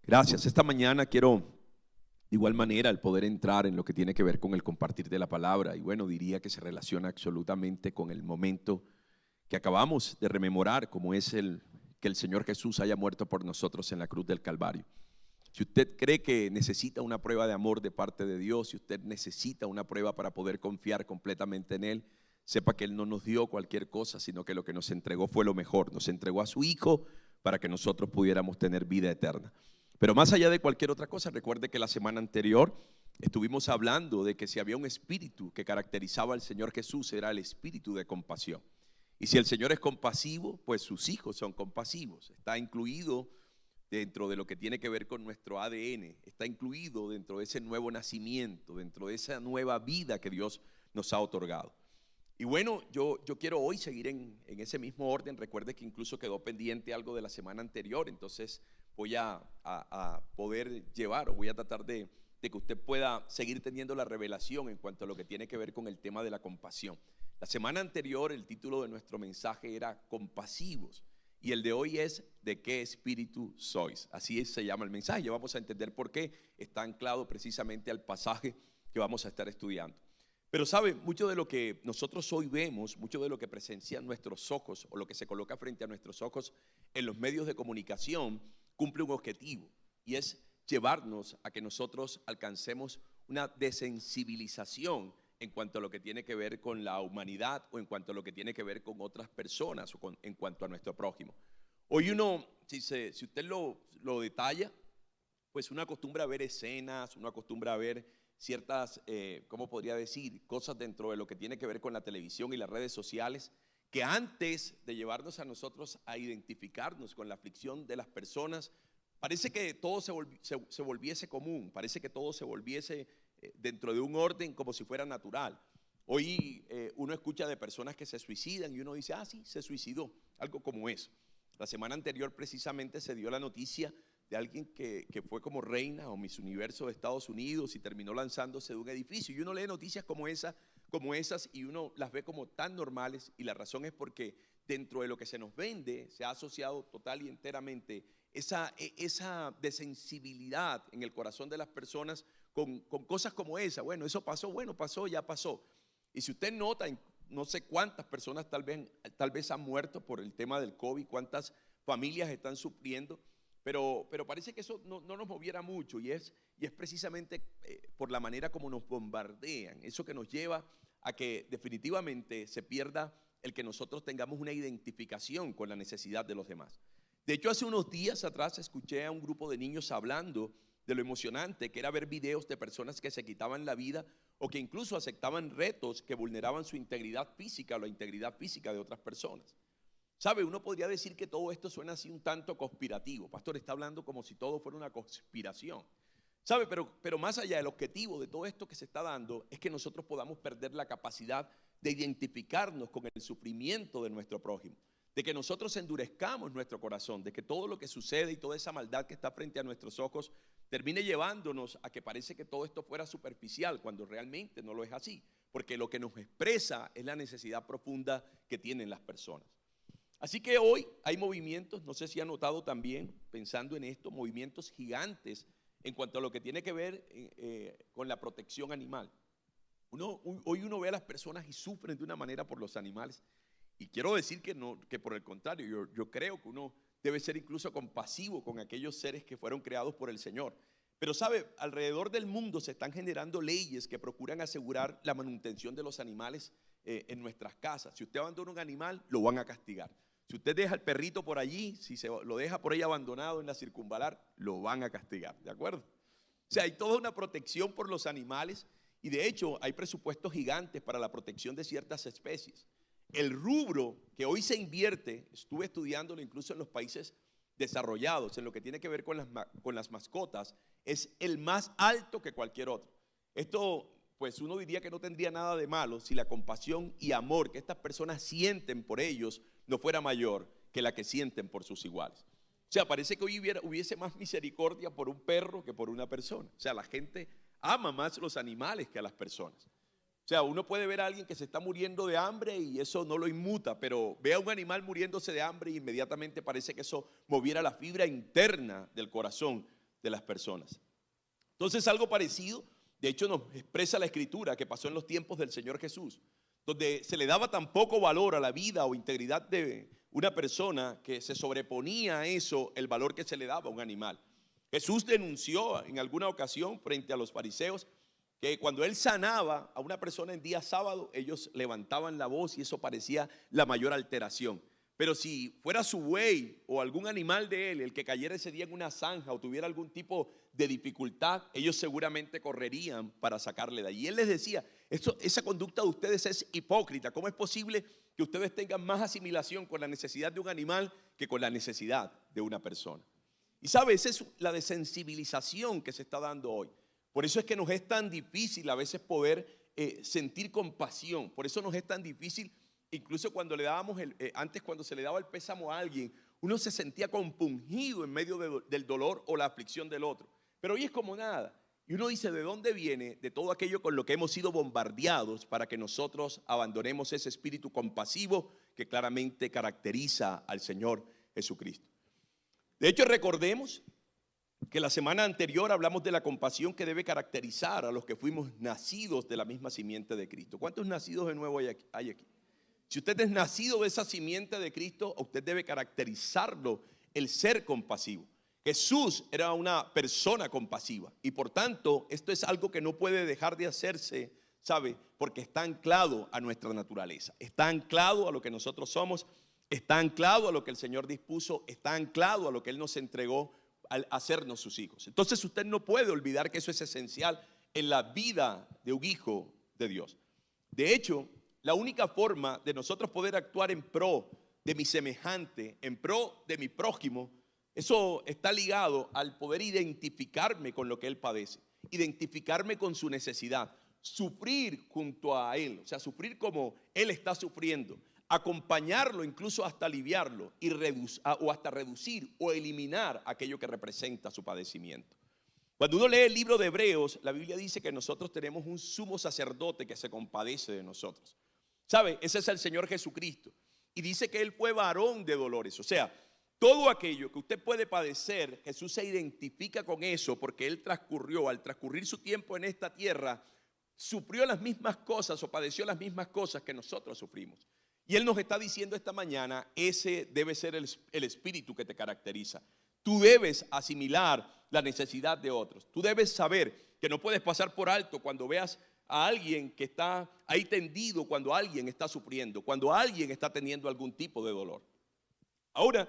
Gracias. Esta mañana quiero, de igual manera, el poder entrar en lo que tiene que ver con el compartir de la palabra. Y bueno, diría que se relaciona absolutamente con el momento que acabamos de rememorar, como es el que el Señor Jesús haya muerto por nosotros en la cruz del Calvario. Si usted cree que necesita una prueba de amor de parte de Dios, si usted necesita una prueba para poder confiar completamente en Él, sepa que Él no nos dio cualquier cosa, sino que lo que nos entregó fue lo mejor. Nos entregó a su Hijo para que nosotros pudiéramos tener vida eterna. Pero más allá de cualquier otra cosa, recuerde que la semana anterior estuvimos hablando de que si había un espíritu que caracterizaba al Señor Jesús, era el espíritu de compasión. Y si el Señor es compasivo, pues sus hijos son compasivos. Está incluido dentro de lo que tiene que ver con nuestro ADN, está incluido dentro de ese nuevo nacimiento, dentro de esa nueva vida que Dios nos ha otorgado. Y bueno, yo quiero hoy seguir en ese mismo orden. Recuerde que incluso quedó pendiente algo de la semana anterior, entonces voy a poder llevar, o voy a tratar de que usted pueda seguir teniendo la revelación en cuanto a lo que tiene que ver con el tema de la compasión. La semana anterior el título de nuestro mensaje era compasivos y el de hoy es ¿de qué espíritu sois? Así se llama el mensaje. Ya vamos a entender por qué está anclado precisamente al pasaje que vamos a estar estudiando. Pero sabe, mucho de lo que nosotros hoy vemos, mucho de lo que presencian nuestros ojos o lo que se coloca frente a nuestros ojos en los medios de comunicación cumple un objetivo, y es llevarnos a que nosotros alcancemos una desensibilización en cuanto a lo que tiene que ver con la humanidad o en cuanto a lo que tiene que ver con otras personas o en cuanto a nuestro prójimo. Hoy uno, si usted lo detalla, pues uno acostumbra a ver escenas, uno acostumbra a ver ciertas, ¿cómo podría decir? Cosas dentro de lo que tiene que ver con la televisión y las redes sociales, que antes de llevarnos a nosotros a identificarnos con la aflicción de las personas, parece que todo se volviese común, parece que todo se volviese dentro de un orden como si fuera natural. Hoy uno escucha de personas que se suicidan y uno dice, ah, sí, se suicidó, algo como eso. La semana anterior precisamente se dio la noticia de alguien que fue como reina o Miss Universo de Estados Unidos y terminó lanzándose de un edificio. Y uno lee noticias como esas y uno las ve como tan normales, y la razón es porque dentro de lo que se nos vende se ha asociado total y enteramente esa desensibilidad en el corazón de las personas con cosas como esa. Bueno, eso pasó, bueno, pasó, ya pasó. Y si usted nota, no sé cuántas personas tal vez han muerto por el tema del COVID, cuántas familias están sufriendo, pero parece que eso no nos moviera mucho, y es precisamente por la manera como nos bombardean, eso que nos lleva a que definitivamente se pierda el que nosotros tengamos una identificación con la necesidad de los demás. De hecho, hace unos días atrás escuché a un grupo de niños hablando de lo emocionante que era ver videos de personas que se quitaban la vida o que incluso aceptaban retos que vulneraban su integridad física o la integridad física de otras personas. ¿Sabe? Uno podría decir que todo esto suena así un tanto conspirativo. Pastor, está hablando como si todo fuera una conspiración. ¿Sabe? Pero más allá, del objetivo de todo esto que se está dando es que nosotros podamos perder la capacidad de identificarnos con el sufrimiento de nuestro prójimo, de que nosotros endurezcamos nuestro corazón, de que todo lo que sucede y toda esa maldad que está frente a nuestros ojos termine llevándonos a que parece que todo esto fuera superficial, cuando realmente no lo es así, porque lo que nos expresa es la necesidad profunda que tienen las personas. Así que hoy hay movimientos, no sé si han notado también, pensando en esto, movimientos gigantes en cuanto a lo que tiene que ver con la protección animal. Hoy uno ve a las personas y sufren de una manera por los animales. Y quiero decir que por el contrario, yo creo que uno debe ser incluso compasivo con aquellos seres que fueron creados por el Señor. Pero sabe, alrededor del mundo se están generando leyes que procuran asegurar la manutención de los animales en nuestras casas. Si usted abandona un animal, lo van a castigar. Si usted deja el perrito por allí, si lo deja por ahí abandonado en la circunvalar, lo van a castigar, ¿de acuerdo? O sea, hay toda una protección por los animales, y de hecho hay presupuestos gigantes para la protección de ciertas especies. El rubro que hoy se invierte, estuve estudiándolo incluso en los países desarrollados, en lo que tiene que ver con las mascotas, es el más alto que cualquier otro. Esto, pues uno diría que no tendría nada de malo si la compasión y amor que estas personas sienten por ellos no fuera mayor que la que sienten por sus iguales. O sea, parece que hoy hubiese más misericordia por un perro que por una persona. O sea, la gente ama más los animales que a las personas. O sea, uno puede ver a alguien que se está muriendo de hambre y eso no lo inmuta, pero ve a un animal muriéndose de hambre y inmediatamente parece que eso moviera la fibra interna del corazón de las personas. Entonces algo parecido, de hecho nos expresa la Escritura que pasó en los tiempos del Señor Jesús, donde se le daba tan poco valor a la vida o integridad de una persona que se sobreponía a eso el valor que se le daba a un animal. Jesús denunció en alguna ocasión frente a los fariseos que cuando él sanaba a una persona en día sábado, ellos levantaban la voz y eso parecía la mayor alteración. Pero si fuera su buey o algún animal de él el que cayera ese día en una zanja o tuviera algún tipo de dificultad, ellos seguramente correrían para sacarle de allí. Y él les decía, esa conducta de ustedes es hipócrita. ¿Cómo es posible que ustedes tengan más asimilación con la necesidad de un animal que con la necesidad de una persona? Y sabe, esa es la desensibilización que se está dando hoy. Por eso es que nos es tan difícil a veces poder sentir compasión. Por eso nos es tan difícil. Incluso cuando le dábamos, antes cuando se le daba el pésamo a alguien, uno se sentía compungido en medio del dolor o la aflicción del otro. Pero hoy es como nada. Y uno dice, ¿de dónde viene? De todo aquello con lo que hemos sido bombardeados para que nosotros abandonemos ese espíritu compasivo que claramente caracteriza al Señor Jesucristo. De hecho, recordemos que la semana anterior hablamos de la compasión que debe caracterizar a los que fuimos nacidos de la misma simiente de Cristo. ¿Cuántos nacidos de nuevo hay aquí? Si usted es nacido de esa simiente de Cristo, usted debe caracterizarlo el ser compasivo. Jesús era una persona compasiva y por tanto esto es algo que no puede dejar de hacerse, ¿sabe? Porque está anclado a nuestra naturaleza, está anclado a lo que nosotros somos, está anclado a lo que el Señor dispuso, está anclado a lo que Él nos entregó al hacernos sus hijos. Entonces usted no puede olvidar que eso es esencial en la vida de un hijo de Dios. De hecho, la única forma de nosotros poder actuar en pro de mi semejante, en pro de mi prójimo, eso está ligado al poder identificarme con lo que él padece, identificarme con su necesidad, sufrir junto a él, o sea, sufrir como él está sufriendo, acompañarlo incluso hasta aliviarlo y o hasta reducir o eliminar aquello que representa su padecimiento. Cuando uno lee el libro de Hebreos, la Biblia dice que nosotros tenemos un sumo sacerdote que se compadece de nosotros. ¿Sabe? Ese es el Señor Jesucristo. Y dice que Él fue varón de dolores. O sea, todo aquello que usted puede padecer, Jesús se identifica con eso porque Él al transcurrir su tiempo en esta tierra, sufrió las mismas cosas o padeció las mismas cosas que nosotros sufrimos. Y Él nos está diciendo esta mañana, ese debe ser el espíritu que te caracteriza. Tú debes asimilar la necesidad de otros. Tú debes saber que no puedes pasar por alto cuando veas a alguien que está ahí tendido, cuando alguien está sufriendo, cuando alguien está teniendo algún tipo de dolor. Ahora,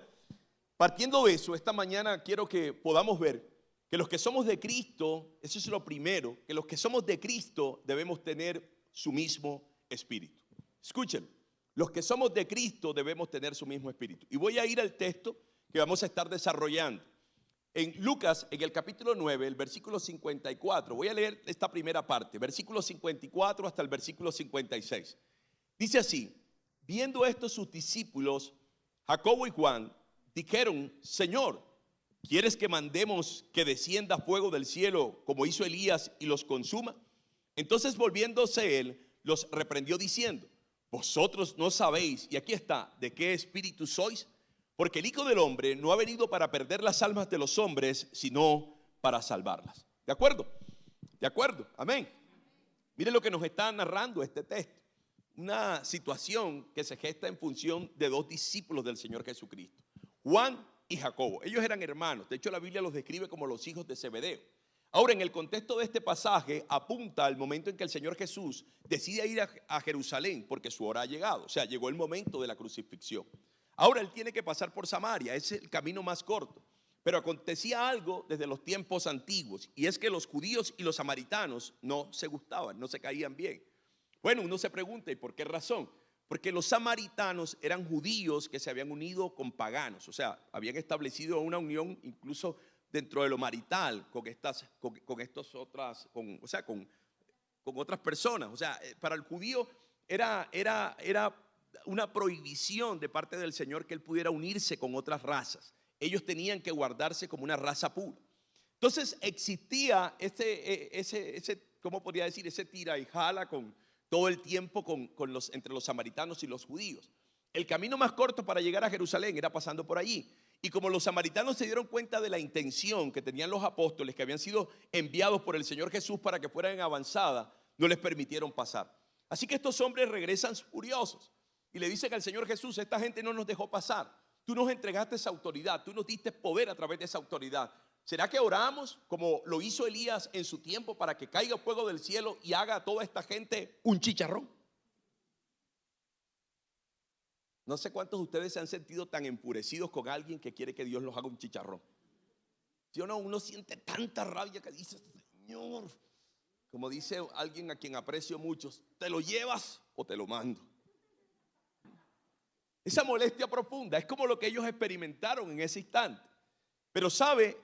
partiendo de eso, esta mañana quiero que podamos ver que los que somos de Cristo, eso es lo primero, que los que somos de Cristo debemos tener su mismo espíritu. Escuchen, los que somos de Cristo debemos tener su mismo espíritu. Y voy a ir al texto que vamos a estar desarrollando. En Lucas, en el capítulo 9, el versículo 54, voy a leer esta primera parte, versículo 54 hasta el versículo 56. Dice así: viendo esto sus discípulos, Jacobo y Juan, dijeron: Señor, ¿quieres que mandemos que descienda fuego del cielo como hizo Elías y los consuma? Entonces volviéndose él, los reprendió diciendo: vosotros no sabéis, y aquí está, de qué espíritu sois, porque el Hijo del Hombre no ha venido para perder las almas de los hombres, sino para salvarlas. ¿De acuerdo? ¿De acuerdo? Amén. Miren lo que nos está narrando este texto. Una situación que se gesta en función de dos discípulos del Señor Jesucristo, Juan y Jacobo. Ellos eran hermanos. De hecho, la Biblia los describe como los hijos de Zebedeo. Ahora, en el contexto de este pasaje, apunta al momento en que el Señor Jesús decide ir a Jerusalén porque su hora ha llegado. O sea, llegó el momento de la crucifixión. Ahora él tiene que pasar por Samaria, es el camino más corto. Pero acontecía algo desde los tiempos antiguos, y es que los judíos y los samaritanos no se gustaban, no se caían bien. Bueno, uno se pregunta, ¿y por qué razón? Porque los samaritanos eran judíos que se habían unido con paganos, o sea, habían establecido una unión incluso dentro de lo marital con otras personas. O sea, para el judío era una prohibición de parte del Señor que él pudiera unirse con otras razas. Ellos tenían que guardarse como una raza pura. Entonces existía ¿cómo podría decir? Ese tira y jala con todo el tiempo entre los samaritanos y los judíos. El camino más corto para llegar a Jerusalén era pasando por allí. Y como los samaritanos se dieron cuenta de la intención que tenían los apóstoles, que habían sido enviados por el Señor Jesús para que fueran en avanzada, no les permitieron pasar. Así que estos hombres regresan furiosos y le dicen al Señor Jesús: esta gente no nos dejó pasar. Tú nos entregaste esa autoridad, tú nos diste poder a través de esa autoridad. ¿Será que oramos como lo hizo Elías en su tiempo para que caiga fuego del cielo y haga a toda esta gente un chicharrón? No sé cuántos de ustedes se han sentido tan enfurecidos con alguien que quiere que Dios los haga un chicharrón. ¿Sí o no? Uno siente tanta rabia que dice: Señor, como dice alguien a quien aprecio mucho, ¿te lo llevas o te lo mando? Esa molestia profunda es como lo que ellos experimentaron en ese instante. Pero sabe,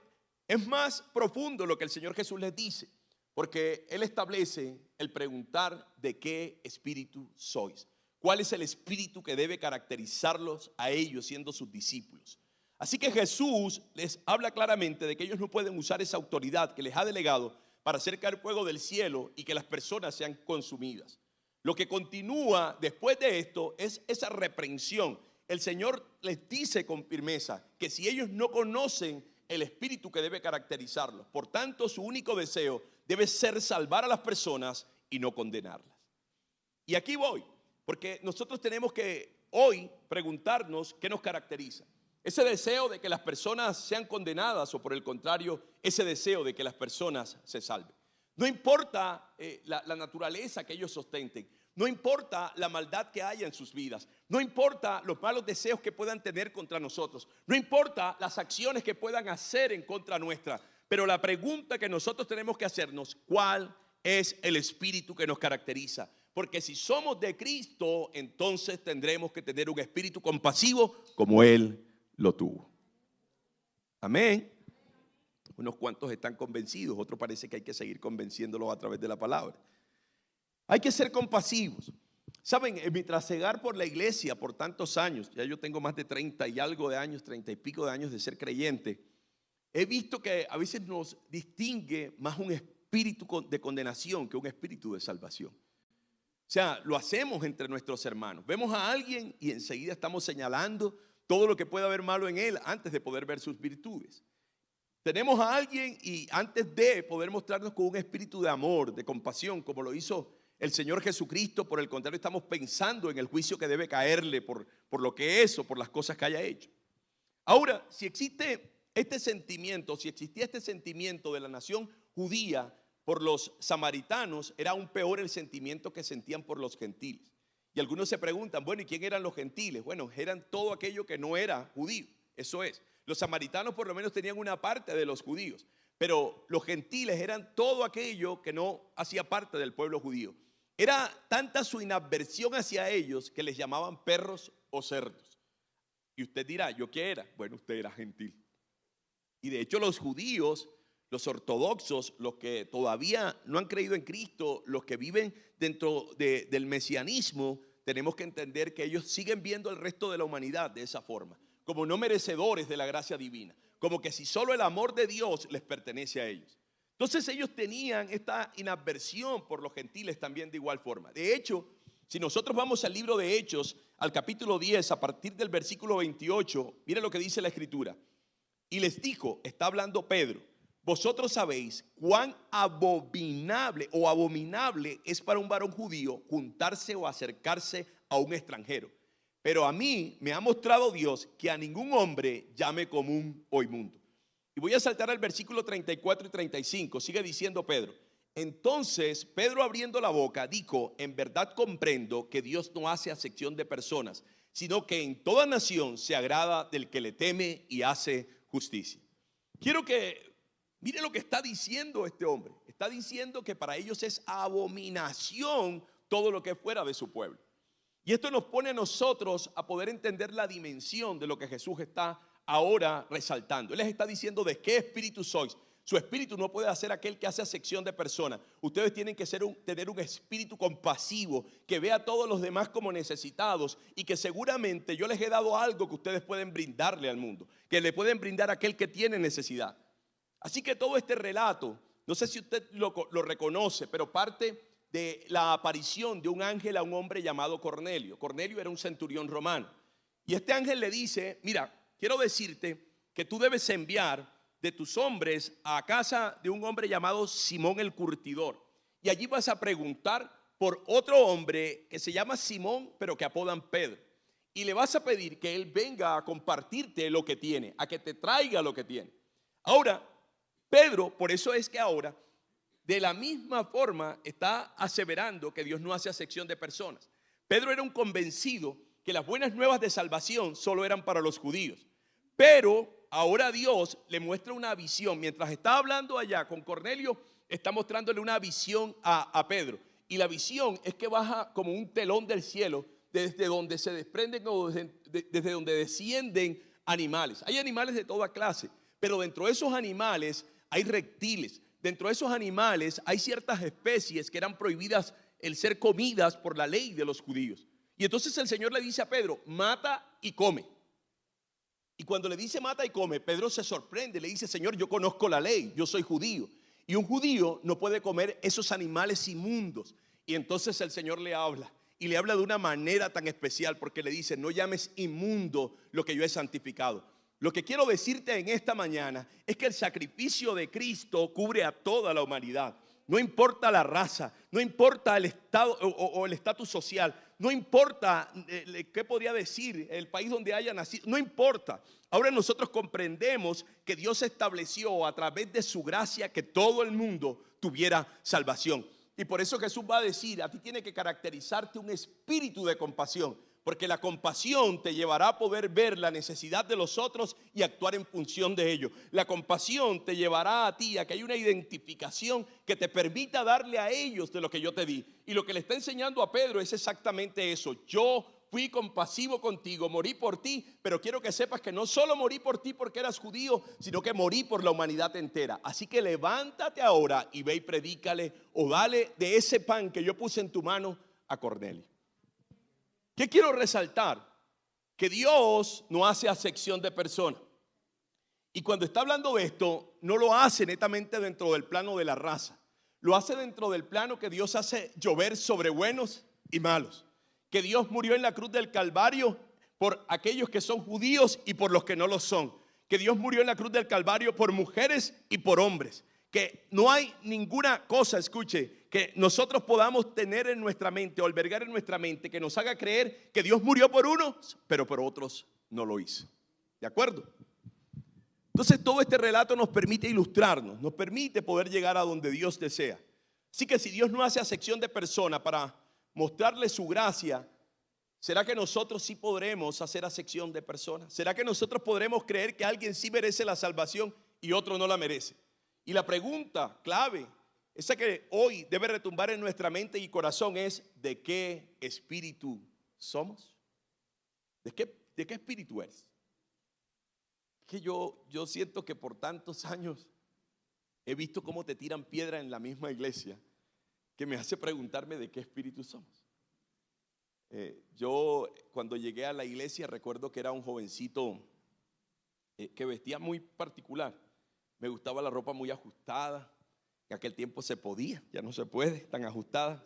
es más profundo lo que el Señor Jesús les dice, porque Él establece el preguntar de qué espíritu sois. ¿Cuál es el espíritu que debe caracterizarlos a ellos siendo sus discípulos? Así que Jesús les habla claramente de que ellos no pueden usar esa autoridad que les ha delegado para hacer caer fuego del cielo y que las personas sean consumidas. Lo que continúa después de esto es esa reprensión. El Señor les dice con firmeza que si ellos no conocen el espíritu que debe caracterizarlos, por tanto su único deseo debe ser salvar a las personas y no condenarlas. Y aquí voy, porque nosotros tenemos que hoy preguntarnos qué nos caracteriza. Ese deseo de que las personas sean condenadas o por el contrario, ese deseo de que las personas se salven. No importa la naturaleza que ellos sostenten, no importa la maldad que haya en sus vidas, no importa los malos deseos que puedan tener contra nosotros, no importa las acciones que puedan hacer en contra nuestra, pero la pregunta que nosotros tenemos que hacernos: ¿cuál es el espíritu que nos caracteriza? Porque si somos de Cristo, entonces tendremos que tener un espíritu compasivo como Él lo tuvo. Amén. Unos cuantos están convencidos, otros parece que hay que seguir convenciéndolos a través de la palabra. Hay que ser compasivos. Saben, en mi trasegar por la iglesia por tantos años, ya yo tengo más de 30 y algo de años, 30 y pico de años de ser creyente, he visto que a veces nos distingue más un espíritu de condenación que un espíritu de salvación. O sea, lo hacemos entre nuestros hermanos. Vemos a alguien y enseguida estamos señalando todo lo que puede haber malo en él antes de poder ver sus virtudes. Tenemos a alguien y antes de poder mostrarnos con un espíritu de amor, de compasión, como lo hizo el Señor Jesucristo, por el contrario, estamos pensando en el juicio que debe caerle por lo que es o por las cosas que haya hecho. Ahora, si existe este sentimiento, si existía este sentimiento de la nación judía por los samaritanos, era aún peor el sentimiento que sentían por los gentiles. Y algunos se preguntan: bueno, ¿y quién eran los gentiles? Bueno, eran todo aquello que no era judío. Eso es, los samaritanos por lo menos tenían una parte de los judíos, pero los gentiles eran todo aquello que no hacía parte del pueblo judío. Era tanta su inadversión hacia ellos que les llamaban perros o cerdos. Y usted dirá: ¿yo qué era? Bueno, usted era gentil. Y de hecho los judíos, los ortodoxos, los que todavía no han creído en Cristo, los que viven dentro del mesianismo, tenemos que entender que ellos siguen viendo al resto de la humanidad de esa forma, como no merecedores de la gracia divina, como que si solo el amor de Dios les pertenece a ellos. Entonces ellos tenían esta inadversión por los gentiles también de igual forma. De hecho, si nosotros vamos al libro de Hechos, al capítulo 10, a partir del versículo 28, mire lo que dice la escritura. Y les dijo, está hablando Pedro: vosotros sabéis cuán abominable o abominable es para un varón judío juntarse o acercarse a un extranjero. Pero a mí me ha mostrado Dios que a ningún hombre llame común o inmundo. Y voy a saltar al versículo 34 y 35. Sigue diciendo Pedro: entonces Pedro, abriendo la boca, dijo: en verdad comprendo que Dios no hace acepción de personas, sino que en toda nación se agrada del que le teme y hace justicia. Quiero que mire lo que está diciendo este hombre. Está diciendo que para ellos es abominación todo lo que es fuera de su pueblo. Y esto nos pone a nosotros a poder entender la dimensión de lo que Jesús está ahora resaltando. Él les está diciendo: ¿de qué espíritu sois? Su espíritu no puede hacer aquel que hace acepción de personas. Ustedes tienen que tener un espíritu compasivo, que vea a todos los demás como necesitados, y que seguramente yo les he dado algo que ustedes pueden brindarle al mundo, que le pueden brindar a aquel que tiene necesidad. Así que todo este relato, no sé si usted lo reconoce, pero parte de la aparición de un ángel a un hombre llamado Cornelio. Cornelio era un centurión romano. Y este ángel le dice: mira, quiero decirte que tú debes enviar de tus hombres a casa de un hombre llamado Simón el Curtidor. Y allí vas a preguntar por otro hombre que se llama Simón, pero que apodan Pedro. Y le vas a pedir que él venga a compartirte lo que tiene, a que te traiga lo que tiene. Ahora, Pedro, por eso es que ahora, de la misma forma, está aseverando que Dios no hace acepción de personas. Pedro era un convencido que las buenas nuevas de salvación solo eran para los judíos. Pero ahora Dios le muestra una visión. Mientras está hablando allá con Cornelio, está mostrándole una visión a Pedro. Y la visión es que baja como un telón del cielo, desde donde se desprenden o desde donde descienden animales. Hay animales de toda clase, pero dentro de esos animales hay reptiles. Dentro de esos animales hay ciertas especies que eran prohibidas el ser comidas por la ley de los judíos. Y entonces el Señor le dice a Pedro, mata y come. Y cuando le dice mata y come, Pedro se sorprende, le dice, Señor, yo conozco la ley, yo soy judío. Y un judío no puede comer esos animales inmundos. Y entonces el Señor le habla. Y le habla de una manera tan especial porque le dice, no llames inmundo lo que yo he santificado. Lo que quiero decirte en esta mañana es que el sacrificio de Cristo cubre a toda la humanidad. No importa la raza, no importa el estado o el estatus social, no importa qué podría decir el país donde haya nacido, no importa. Ahora nosotros comprendemos que Dios estableció a través de su gracia que todo el mundo tuviera salvación. Y por eso Jesús va a decir, a ti tiene que caracterizarte un espíritu de compasión, porque la compasión te llevará a poder ver la necesidad de los otros y actuar en función de ello. La compasión te llevará a ti a que hay una identificación que te permita darle a ellos de lo que yo te di. Y lo que le está enseñando a Pedro es exactamente eso. Yo fui compasivo contigo, morí por ti, pero quiero que sepas que no solo morí por ti porque eras judío, sino que morí por la humanidad entera. Así que levántate ahora y ve y predícale o dale de ese pan que yo puse en tu mano a Cornelio. ¿Qué quiero resaltar? Que Dios no hace acepción de personas. Y cuando está hablando de esto, no lo hace netamente dentro del plano de la raza. Lo hace dentro del plano que Dios hace llover sobre buenos y malos. Que Dios murió en la cruz del Calvario por aquellos que son judíos y por los que no lo son. Que Dios murió en la cruz del Calvario por mujeres y por hombres. Que no hay ninguna cosa, escuche, que nosotros podamos tener en nuestra mente o albergar en nuestra mente que nos haga creer que Dios murió por unos, pero por otros no lo hizo. ¿De acuerdo? Entonces todo este relato nos permite ilustrarnos, nos permite poder llegar a donde Dios desea. Así que si Dios no hace acepción de persona para mostrarle su gracia, ¿será que nosotros sí podremos hacer acepción de personas? ¿Será que nosotros podremos creer que alguien sí merece la salvación y otro no la merece? Y la pregunta clave, esa que hoy debe retumbar en nuestra mente y corazón es, ¿de qué espíritu somos? ¿De qué espíritu eres? Que yo siento que por tantos años he visto cómo te tiran piedra en la misma iglesia, que me hace preguntarme de qué espíritu somos. Yo cuando llegué a la iglesia recuerdo que era un jovencito que vestía muy particular. Me gustaba la ropa muy ajustada. En aquel tiempo se podía, ya no se puede, tan ajustada.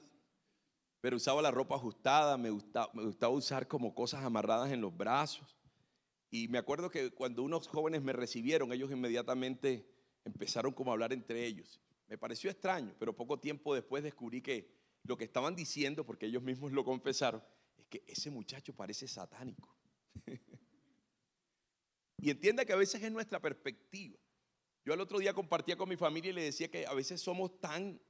Pero usaba la ropa ajustada, me gustaba usar como cosas amarradas en los brazos. Y me acuerdo que cuando unos jóvenes me recibieron, ellos inmediatamente empezaron como a hablar entre ellos. Me pareció extraño, pero poco tiempo después descubrí que lo que estaban diciendo, porque ellos mismos lo confesaron, es que ese muchacho parece satánico. Y entienda que a veces es nuestra perspectiva. Yo el otro día compartía con mi familia y le decía que a veces somos tan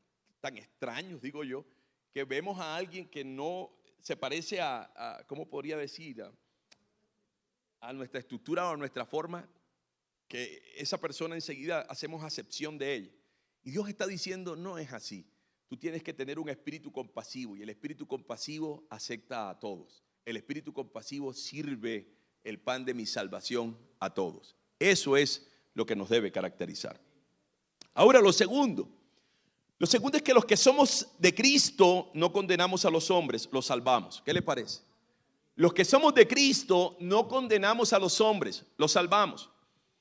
extraños, digo yo, que vemos a alguien que no se parece ¿cómo podría decir? A nuestra estructura o a nuestra forma, que esa persona enseguida hacemos acepción de ella. Y Dios está diciendo, no es así. Tú tienes que tener un espíritu compasivo y el espíritu compasivo acepta a todos. El espíritu compasivo sirve el pan de mi salvación a todos. Eso es lo que nos debe caracterizar. Ahora lo segundo es que los que somos de Cristo no condenamos a los hombres, los salvamos. ¿Qué le parece? Los que somos de Cristo no condenamos a los hombres, los salvamos.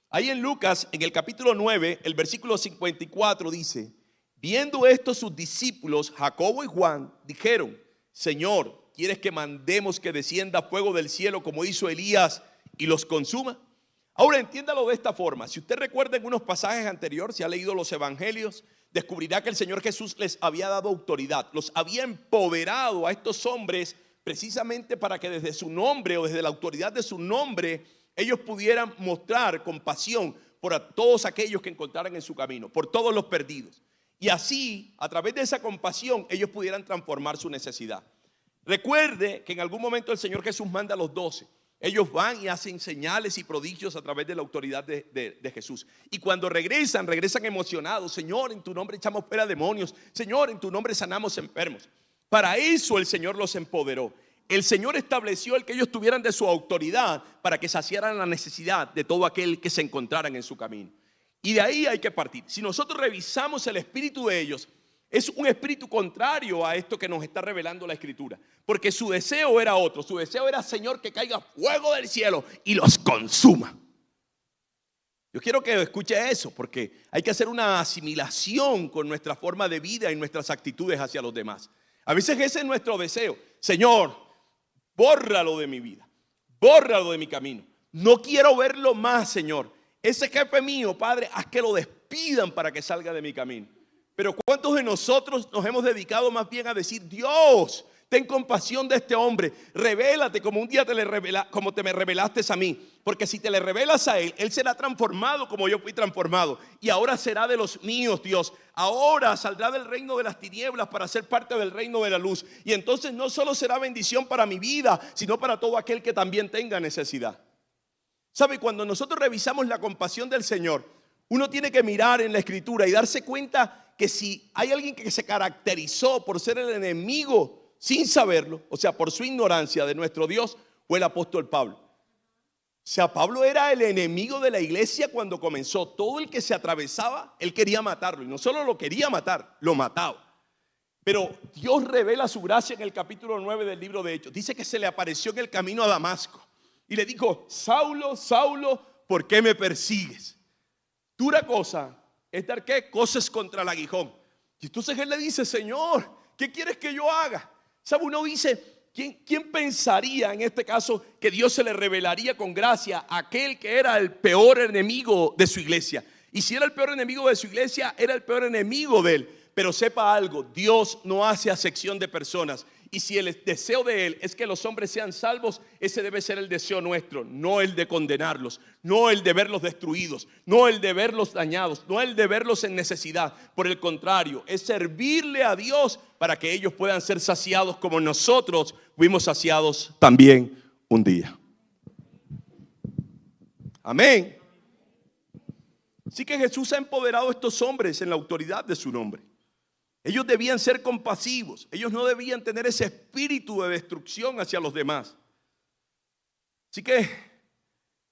Ahí en Lucas, en el capítulo 9, el versículo 54 dice, viendo esto sus discípulos, Jacobo y Juan, dijeron, Señor, ¿quieres que mandemos que descienda fuego del cielo como hizo Elías y los consuma? Ahora entiéndalo de esta forma. Si usted recuerda en unos pasajes anteriores, si ha leído los evangelios, descubrirá que el Señor Jesús les había dado autoridad, los había empoderado a estos hombres precisamente para que desde su nombre o desde la autoridad de su nombre ellos pudieran mostrar compasión por todos aquellos que encontraran en su camino, por todos los perdidos. Y así, a través de esa compasión, ellos pudieran transformar su necesidad. Recuerde que en algún momento el Señor Jesús manda a los 12. Ellos van y hacen señales y prodigios a través de la autoridad de Jesús. Y cuando regresan emocionados. Señor, en tu nombre echamos fuera demonios. Señor, en tu nombre sanamos enfermos. Para eso el Señor los empoderó. El Señor estableció el que ellos tuvieran de su autoridad para que saciaran la necesidad de todo aquel que se encontraran en su camino. Y de ahí hay que partir. Si nosotros revisamos el espíritu de ellos, es un espíritu contrario a esto que nos está revelando la Escritura. Porque su deseo era otro. Su deseo era, Señor, que caiga fuego del cielo y los consuma. Yo quiero que escuche eso, porque hay que hacer una asimilación con nuestra forma de vida y nuestras actitudes hacia los demás. A veces ese es nuestro deseo. Señor, bórralo de mi vida, bórralo de mi camino. No quiero verlo más, Señor. Ese jefe mío, Padre, haz que lo despidan para que salga de mi camino. Pero ¿cuántos de nosotros nos hemos dedicado más bien a decir, Dios, ten compasión de este hombre, revélate como un día como te me revelaste a mí? Porque si te le revelas a él, él será transformado como yo fui transformado. Y ahora será de los míos, Dios. Ahora saldrá del reino de las tinieblas para ser parte del reino de la luz. Y entonces no solo será bendición para mi vida, sino para todo aquel que también tenga necesidad. ¿Sabe? Cuando nosotros revisamos la compasión del Señor, uno tiene que mirar en la Escritura y darse cuenta que si hay alguien que se caracterizó por ser el enemigo sin saberlo, o sea, por su ignorancia de nuestro Dios, fue el apóstol Pablo. O sea, Pablo era el enemigo de la iglesia cuando comenzó. Todo el que se atravesaba, él quería matarlo. Y no solo lo quería matar, lo mataba. Pero Dios revela su gracia en el capítulo 9 del libro de Hechos. Dice que se le apareció en el camino a Damasco y le dijo, Saulo, Saulo, ¿por qué me persigues? Dura cosa es dar ¿qué? Cosas contra el aguijón. Y entonces él le dice, Señor, ¿qué quieres que yo haga? ¿Sabe? Uno dice, ¿quién pensaría en este caso que Dios se le revelaría con gracia a aquel que era el peor enemigo de su iglesia? Y si era el peor enemigo de su iglesia, era el peor enemigo de él. Pero sepa algo, Dios no hace acepción de personas. Y si el deseo de Él es que los hombres sean salvos, ese debe ser el deseo nuestro, no el de condenarlos, no el de verlos destruidos, no el de verlos dañados, no el de verlos en necesidad. Por el contrario, es servirle a Dios para que ellos puedan ser saciados como nosotros fuimos saciados también un día. Amén. Así que Jesús ha empoderado a estos hombres en la autoridad de su nombre. Ellos debían ser compasivos. Ellos no debían tener ese espíritu de destrucción hacia los demás. Así que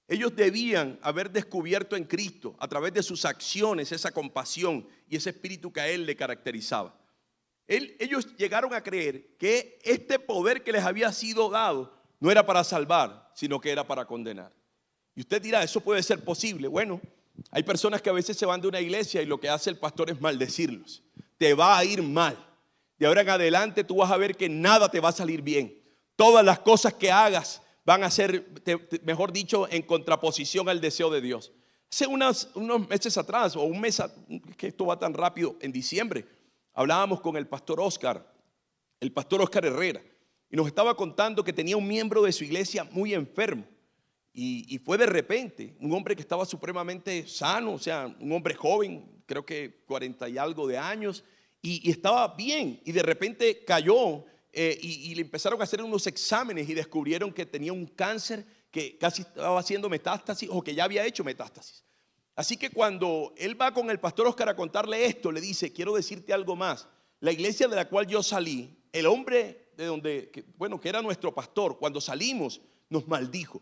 ellos debían haber descubierto en Cristo a través de sus acciones esa compasión y ese espíritu que a Él le caracterizaba. Ellos llegaron a creer que este poder que les había sido dado no era para salvar, sino que era para condenar. Y usted dirá, ¿eso puede ser posible? Bueno, hay personas que a veces se van de una iglesia y lo que hace el pastor es maldecirlos. Te va a ir mal. De ahora en adelante tú vas a ver que nada te va a salir bien. Todas las cosas que hagas van a ser, mejor dicho, en contraposición al deseo de Dios. Hace unos meses atrás, o un mes, que esto va tan rápido, en diciembre, hablábamos con el pastor Oscar Herrera, y nos estaba contando que tenía un miembro de su iglesia muy enfermo. Y fue de repente, un hombre que estaba supremamente sano, o sea, un hombre joven, creo que 40 y algo de años, y estaba bien, y de repente cayó y le empezaron a hacer unos exámenes y descubrieron que tenía un cáncer que casi estaba haciendo metástasis o que ya había hecho metástasis. Así que cuando él va con el pastor Oscar a contarle esto, le dice, quiero decirte algo más. La iglesia de la cual yo salí, el hombre que era nuestro pastor, cuando salimos nos maldijo.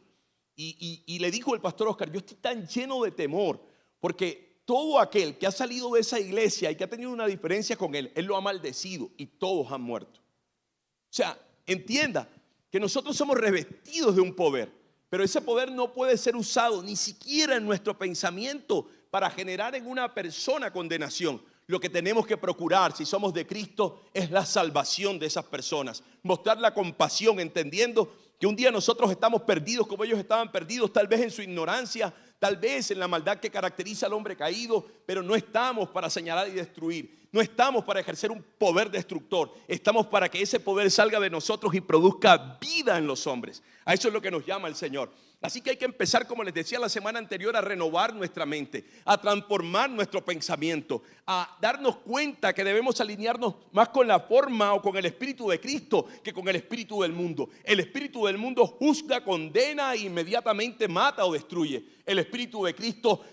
Y le dijo el pastor Oscar, yo estoy tan lleno de temor, porque todo aquel que ha salido de esa iglesia y que ha tenido una diferencia con él lo ha maldecido y todos han muerto. O sea, entienda que nosotros somos revestidos de un poder, pero ese poder no puede ser usado ni siquiera en nuestro pensamiento para generar en una persona condenación. Lo que tenemos que procurar, si somos de Cristo, es la salvación de esas personas. Mostrar la compasión, entendiendo que un día nosotros estamos perdidos como ellos estaban perdidos, tal vez en su ignorancia, tal vez en la maldad que caracteriza al hombre caído, pero no estamos para señalar y destruir, no estamos para ejercer un poder destructor, estamos para que ese poder salga de nosotros y produzca vida en los hombres. A eso es lo que nos llama el Señor. Así que hay que empezar, como les decía la semana anterior, a renovar nuestra mente, a transformar nuestro pensamiento, a darnos cuenta que debemos alinearnos más con la forma o con el espíritu de Cristo que con el espíritu del mundo. El espíritu del mundo juzga, condena e inmediatamente mata o destruye. El espíritu de Cristo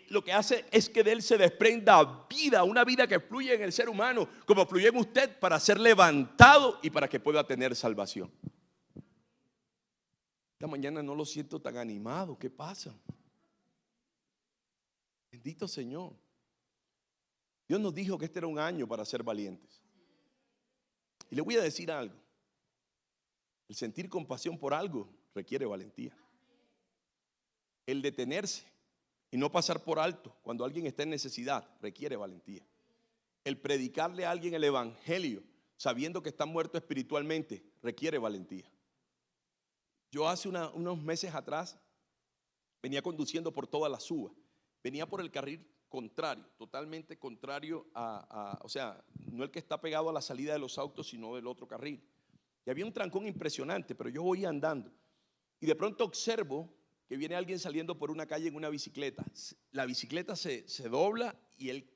lo que hace es que de él se desprenda vida, una vida que fluye en el ser humano, como fluye en usted, para ser levantado y para que pueda tener salvación. Esta mañana no lo siento tan animado. ¿Qué pasa? Bendito Señor. Dios nos dijo que este era un año para ser valientes. Y le voy a decir algo. El sentir compasión por algo requiere valentía. El detenerse y no pasar por alto cuando alguien está en necesidad requiere valentía. El predicarle a alguien el evangelio sabiendo que está muerto espiritualmente requiere valentía. Yo hace unos meses atrás venía conduciendo por toda la Suba. Venía por el carril contrario, totalmente contrario o sea, no el que está pegado a la salida de los autos, sino del otro carril. Y había un trancón impresionante, pero yo voy andando. Y de pronto observo que viene alguien saliendo por una calle en una bicicleta. La bicicleta se dobla y él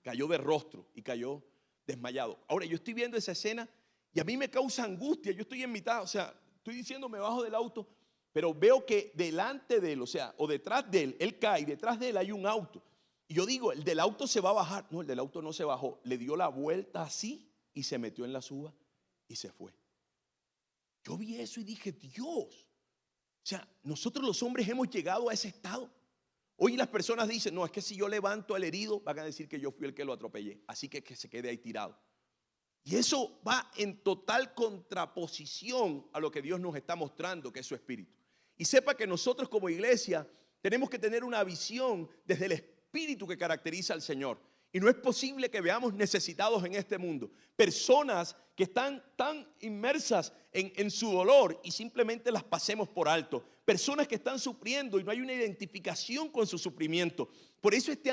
cayó de rostro y cayó desmayado. Ahora yo estoy viendo esa escena y a mí me causa angustia. Yo estoy en mitad, o sea, estoy diciendo me bajo del auto, pero veo que delante de él, o sea, o detrás de él cae, detrás de él hay un auto. Y yo digo, el del auto se va a bajar. No, el del auto no se bajó. Le dio la vuelta así y se metió en la Suba y se fue. Yo vi eso y dije, Dios. O sea, nosotros los hombres hemos llegado a ese estado. Hoy las personas dicen, no, es que si yo levanto al herido, van a decir que yo fui el que lo atropellé. Así que se quede ahí tirado. Y eso va en total contraposición a lo que Dios nos está mostrando, que es su espíritu. Y sepa que nosotros como iglesia tenemos que tener una visión desde el espíritu que caracteriza al Señor. Y no es posible que veamos necesitados en este mundo, personas que están tan inmersas en su dolor y simplemente las pasemos por alto. Personas que están sufriendo y no hay una identificación con su sufrimiento. Por eso este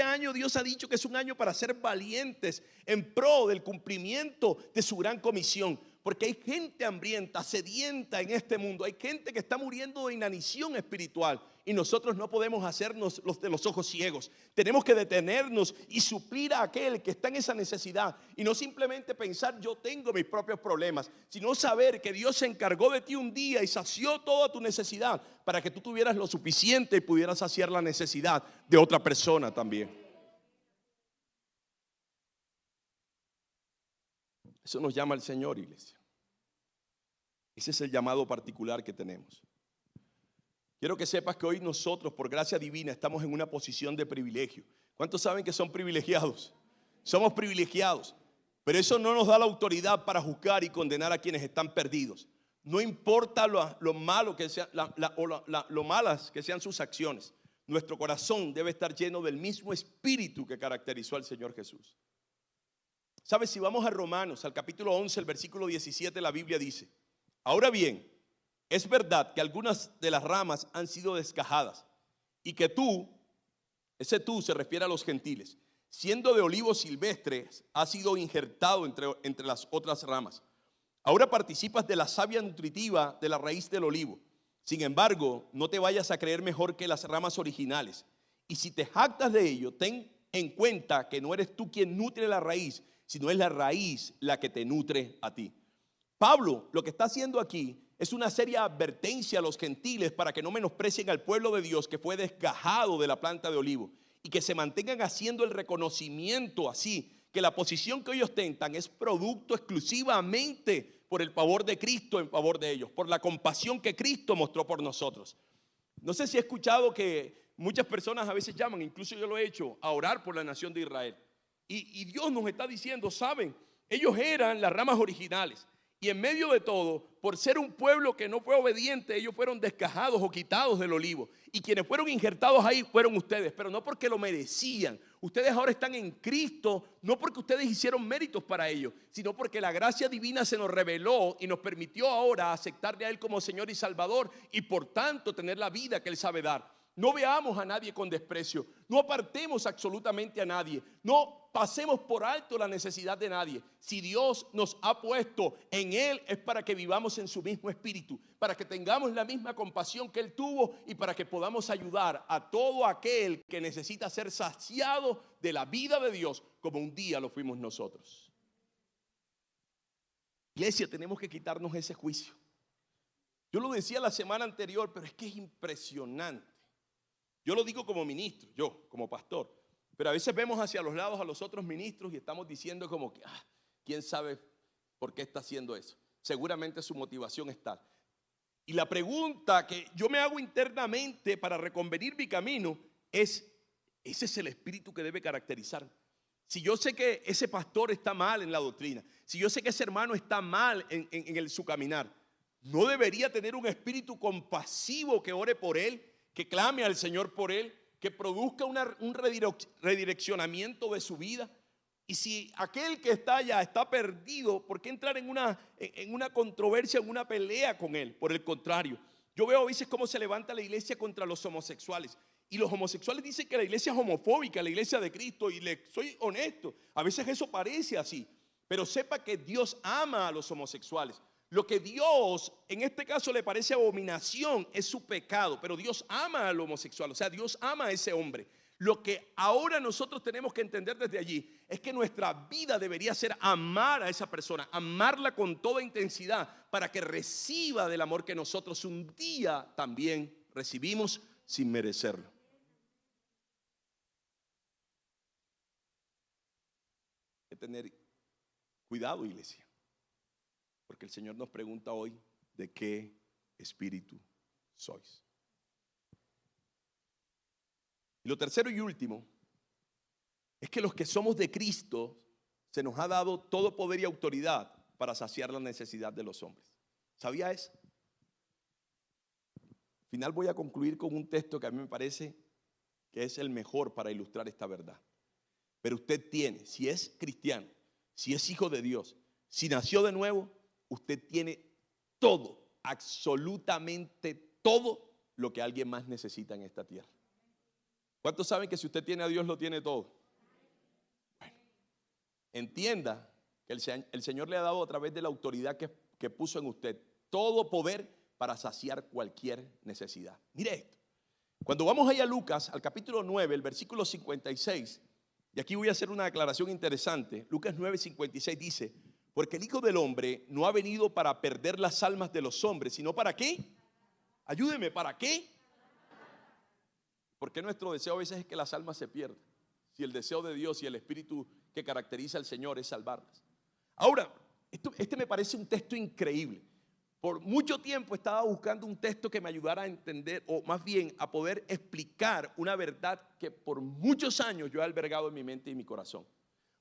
año Dios ha dicho que es un año para ser valientes en pro del cumplimiento de su gran comisión. Porque hay gente hambrienta, sedienta en este mundo. Hay gente que está muriendo de inanición espiritual. Y nosotros no podemos hacernos los de los ojos ciegos. Tenemos que detenernos y suplir a aquel que está en esa necesidad. Y no simplemente pensar yo tengo mis propios problemas, sino saber que Dios se encargó de ti un día y sació toda tu necesidad para que tú tuvieras lo suficiente y pudieras saciar la necesidad de otra persona también. Eso nos llama el Señor, iglesia. Ese es el llamado particular que tenemos. Quiero que sepas que hoy nosotros, por gracia divina, estamos en una posición de privilegio. ¿Cuántos saben que son privilegiados? Somos privilegiados, pero eso no nos da la autoridad para juzgar y condenar a quienes están perdidos. No importa lo malo que sea, lo malas que sean sus acciones. Nuestro corazón debe estar lleno del mismo espíritu que caracterizó al Señor Jesús. ¿Sabes? Si vamos a Romanos, al capítulo 11, el versículo 17, la Biblia dice: ahora bien, es verdad que algunas de las ramas han sido descajadas y que tú, ese tú se refiere a los gentiles, siendo de olivos silvestres, has sido injertado entre las otras ramas. Ahora participas de la savia nutritiva de la raíz del olivo. Sin embargo, no te vayas a creer mejor que las ramas originales. Y si te jactas de ello, ten en cuenta que no eres tú quien nutre la raíz, sino es la raíz la que te nutre a ti. Pablo lo que está haciendo aquí es una seria advertencia a los gentiles para que no menosprecien al pueblo de Dios que fue desgajado de la planta de olivo y que se mantengan haciendo el reconocimiento así, que la posición que ellos ostentan es producto exclusivamente por el favor de Cristo en favor de ellos, por la compasión que Cristo mostró por nosotros. No sé si he escuchado que muchas personas a veces llaman, incluso yo lo he hecho, a orar por la nación de Israel. Y Dios nos está diciendo, ¿saben? Ellos eran las ramas originales. Y en medio de todo, por ser un pueblo que no fue obediente, ellos fueron descajados o quitados del olivo. Y quienes fueron injertados ahí fueron ustedes, pero no porque lo merecían. Ustedes ahora están en Cristo, no porque ustedes hicieron méritos para ello, sino porque la gracia divina se nos reveló y nos permitió ahora aceptarle a Él como Señor y Salvador y por tanto tener la vida que Él sabe dar. No veamos a nadie con desprecio. No apartemos absolutamente a nadie. No pasemos por alto la necesidad de nadie. Si Dios nos ha puesto en Él, es para que vivamos en su mismo espíritu, para que tengamos la misma compasión que Él tuvo y para que podamos ayudar a todo aquel que necesita ser saciado de la vida de Dios, como un día lo fuimos nosotros. Iglesia, tenemos que quitarnos ese juicio. Yo lo decía la semana anterior, pero es que es impresionante. Yo lo digo como ministro, yo como pastor, pero a veces vemos hacia los lados a los otros ministros y estamos diciendo como que, ¿quién sabe por qué está haciendo eso? Seguramente su motivación es tal. Y la pregunta que yo me hago internamente para reconvenir mi camino es, ¿ese es el espíritu que debe caracterizarme? Si yo sé que ese pastor está mal en la doctrina, si yo sé que ese hermano está mal en su caminar, ¿no debería tener un espíritu compasivo que ore por él, que clame al Señor por él, que produzca un redireccionamiento de su vida? Y si aquel que está allá está perdido, ¿por qué entrar en una controversia, en una pelea con él? Por el contrario, yo veo a veces cómo se levanta la iglesia contra los homosexuales. Y los homosexuales dicen que la iglesia es homofóbica, la iglesia de Cristo. Y soy honesto, a veces eso parece así. Pero sepa que Dios ama a los homosexuales. Lo que Dios en este caso le parece abominación es su pecado, pero Dios ama al homosexual, o sea, Dios ama a ese hombre. Lo que ahora nosotros tenemos que entender desde allí es que nuestra vida debería ser amar a esa persona, amarla con toda intensidad para que reciba del amor que nosotros un día también recibimos sin merecerlo. Hay que tener cuidado, iglesia. Porque el Señor nos pregunta hoy, ¿de qué espíritu sois? Y lo tercero y último es que los que somos de Cristo se nos ha dado todo poder y autoridad para saciar la necesidad de los hombres. ¿Sabía eso? Al final voy a concluir con un texto que a mí me parece que es el mejor para ilustrar esta verdad. Pero usted tiene, si es cristiano, si es hijo de Dios, si nació de nuevo, usted tiene todo, absolutamente todo lo que alguien más necesita en esta tierra. ¿Cuántos saben que si usted tiene a Dios lo tiene todo? Bueno, entienda que el Señor le ha dado a través de la autoridad que puso en usted todo poder para saciar cualquier necesidad. Mire esto, cuando vamos ahí a Lucas, al capítulo 9, el versículo 56, y aquí voy a hacer una declaración interesante. Lucas 9:56 dice: porque el Hijo del Hombre no ha venido para perder las almas de los hombres, sino ¿para qué? Ayúdeme, ¿para qué? Porque nuestro deseo a veces es que las almas se pierdan, si el deseo de Dios y el espíritu que caracteriza al Señor es salvarlas. Ahora, este me parece un texto increíble. Por mucho tiempo estaba buscando un texto que me ayudara a entender, o más bien a poder explicar una verdad que por muchos años yo he albergado en mi mente y mi corazón.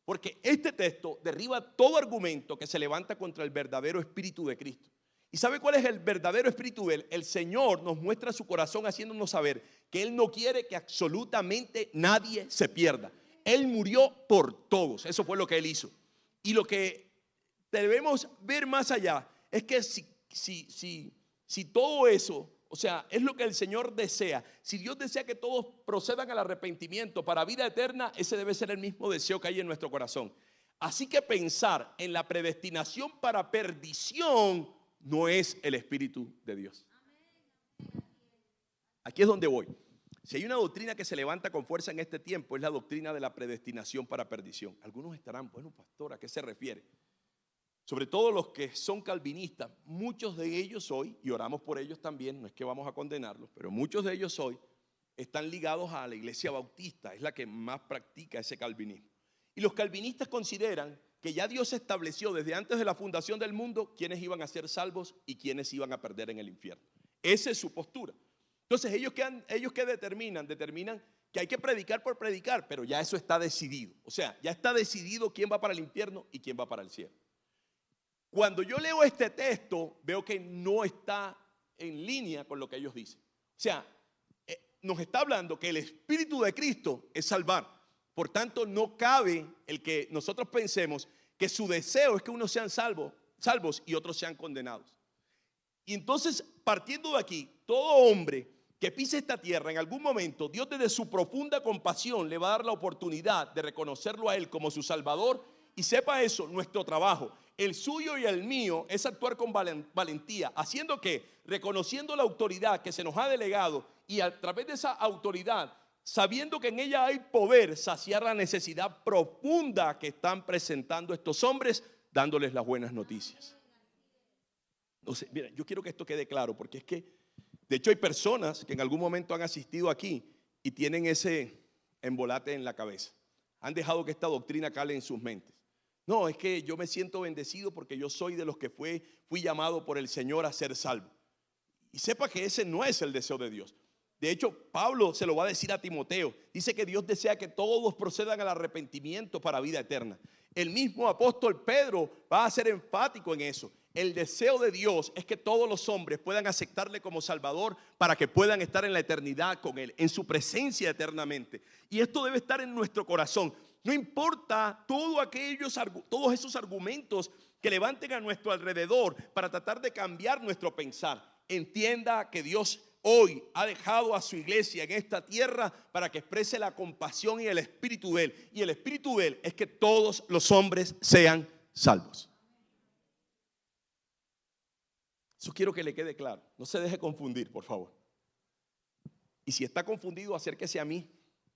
Porque este texto derriba todo argumento que se levanta contra el verdadero espíritu de Cristo. ¿Y sabe cuál es el verdadero espíritu de Él? El Señor nos muestra su corazón haciéndonos saber que Él no quiere que absolutamente nadie se pierda. Él murió por todos, eso fue lo que Él hizo. Y lo que debemos ver más allá es que si todo eso, o sea, es lo que el Señor desea. Si Dios desea que todos procedan al arrepentimiento para vida eterna, ese debe ser el mismo deseo que hay en nuestro corazón. Así que pensar en la predestinación para perdición no es el Espíritu de Dios. Aquí es donde voy. Si hay una doctrina que se levanta con fuerza en este tiempo, es la doctrina de la predestinación para perdición. Algunos estarán, bueno, pastor, ¿a qué se refiere? Sobre todo los que son calvinistas, muchos de ellos hoy, y oramos por ellos también, no es que vamos a condenarlos, pero muchos de ellos hoy están ligados a la iglesia bautista, es la que más practica ese calvinismo. Y los calvinistas consideran que ya Dios estableció desde antes de la fundación del mundo quiénes iban a ser salvos y quiénes iban a perder en el infierno. Esa es su postura. Entonces ellos que determinan que hay que predicar por predicar, pero ya eso está decidido. O sea, ya está decidido quién va para el infierno y quién va para el cielo. Cuando yo leo este texto, veo que no está en línea con lo que ellos dicen. O sea, nos está hablando que el Espíritu de Cristo es salvar. Por tanto, no cabe el que nosotros pensemos que su deseo es que unos sean salvos y otros sean condenados. Y entonces, partiendo de aquí, todo hombre que pise esta tierra, en algún momento Dios desde su profunda compasión le va a dar la oportunidad de reconocerlo a Él como su Salvador. Y sepa eso, nuestro trabajo, el suyo y el mío, es actuar con valentía, haciendo que, reconociendo la autoridad que se nos ha delegado y a través de esa autoridad, sabiendo que en ella hay poder, saciar la necesidad profunda que están presentando estos hombres, dándoles las buenas noticias. No sé, mira, yo quiero que esto quede claro, porque es que, de hecho, hay personas que en algún momento han asistido aquí y tienen ese embolate en la cabeza. Han dejado que esta doctrina cale en sus mentes. No, es que yo me siento bendecido porque yo soy de los que fui llamado por el Señor a ser salvo. Y sepa que ese no es el deseo de Dios. De hecho, Pablo se lo va a decir a Timoteo. Dice que Dios desea que todos procedan al arrepentimiento para vida eterna. El mismo apóstol Pedro va a ser enfático en eso. El deseo de Dios es que todos los hombres puedan aceptarle como Salvador para que puedan estar en la eternidad con Él, en su presencia eternamente. Y esto debe estar en nuestro corazón. No importa todos esos argumentos que levanten a nuestro alrededor para tratar de cambiar nuestro pensar. Entienda que Dios hoy ha dejado a su iglesia en esta tierra para que exprese la compasión y el espíritu de Él. Y el espíritu de Él es que todos los hombres sean salvos. Eso quiero que le quede claro. No se deje confundir, por favor. Y si está confundido, acérquese a mí,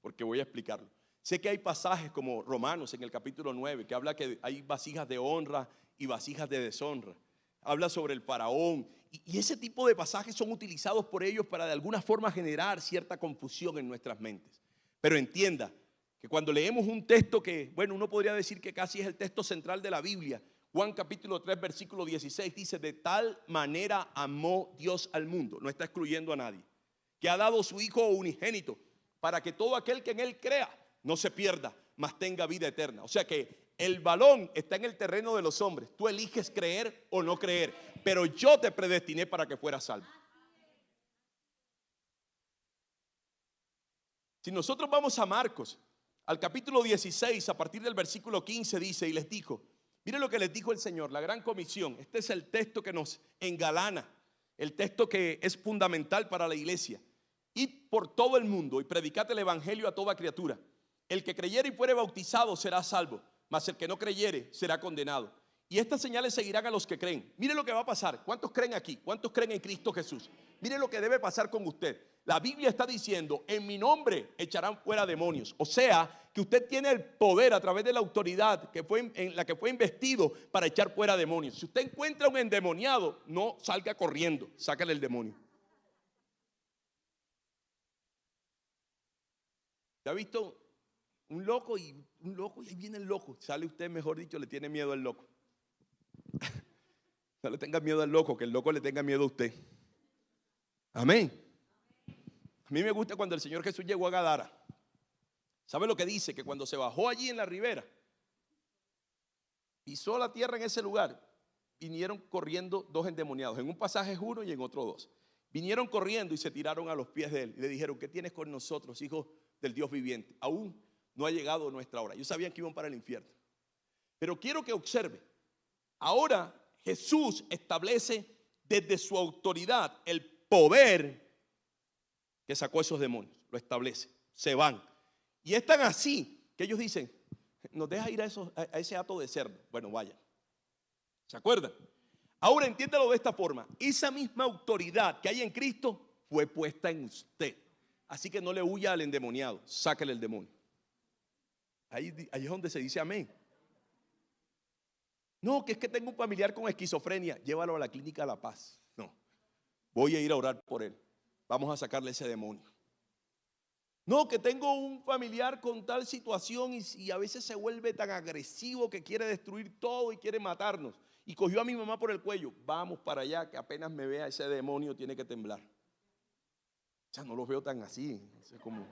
porque voy a explicarlo. Sé que hay pasajes como Romanos en el capítulo 9, que habla que hay vasijas de honra y vasijas de deshonra. Habla sobre el faraón. Y ese tipo de pasajes son utilizados por ellos para de alguna forma generar cierta confusión en nuestras mentes. Pero entienda que cuando leemos un texto que, bueno, uno podría decir que casi es el texto central de la Biblia, Juan capítulo 3 versículo 16 dice: de tal manera amó Dios al mundo, no está excluyendo a nadie, que ha dado su Hijo unigénito para que todo aquel que en Él crea no se pierda, mas tenga vida eterna. O sea que el balón está en el terreno de los hombres. Tú eliges creer o no creer, pero yo te predestiné para que fueras salvo. Si nosotros vamos a Marcos, al capítulo 16, a partir del versículo 15 dice: y les dijo, miren lo que les dijo el Señor, la gran comisión. Este es el texto que nos engalana, el texto que es fundamental para la iglesia. Id por todo el mundo y predicad el evangelio a toda criatura. El que creyere y fuere bautizado será salvo, mas el que no creyere será condenado. Y estas señales seguirán a los que creen. Mire lo que va a pasar. ¿Cuántos creen aquí? ¿Cuántos creen en Cristo Jesús? Mire lo que debe pasar con usted. La Biblia está diciendo: en mi nombre echarán fuera demonios. O sea, que usted tiene el poder a través de la autoridad en la que fue investido para echar fuera demonios. Si usted encuentra un endemoniado, no salga corriendo, sácale el demonio. ¿Ya ha visto un loco y ahí viene el loco? Sale usted, mejor dicho, le tiene miedo al loco. No le tenga miedo al loco, que el loco le tenga miedo a usted. Amén. A mí me gusta cuando el Señor Jesús llegó a Gadara. ¿Sabe lo que dice? Que cuando se bajó allí en la ribera, pisó la tierra en ese lugar, vinieron corriendo dos endemoniados. En un pasaje es uno y en otro dos. Vinieron corriendo y se tiraron a los pies de él y le dijeron: ¿qué tienes con nosotros, hijos del Dios viviente? Aún no ha llegado nuestra hora. Ellos sabían que iban para el infierno. Pero quiero que observe. Ahora Jesús establece desde su autoridad el poder que sacó a esos demonios. Lo establece. Se van. Y es tan así que ellos dicen: nos deja ir a ese hato de cerdo. Bueno, vaya. ¿Se acuerdan? Ahora entiéndalo de esta forma. Esa misma autoridad que hay en Cristo fue puesta en usted. Así que no le huya al endemoniado. Sáquele el demonio. Ahí es donde se dice amén. No, que es que tengo un familiar con esquizofrenia. Llévalo a la clínica La Paz. No, voy a ir a orar por él. Vamos a sacarle ese demonio. No, que tengo un familiar con tal situación y a veces se vuelve tan agresivo que quiere destruir todo y quiere matarnos. Y cogió a mi mamá por el cuello. Vamos para allá, que apenas me vea ese demonio tiene que temblar. O sea, no los veo tan así. Es como: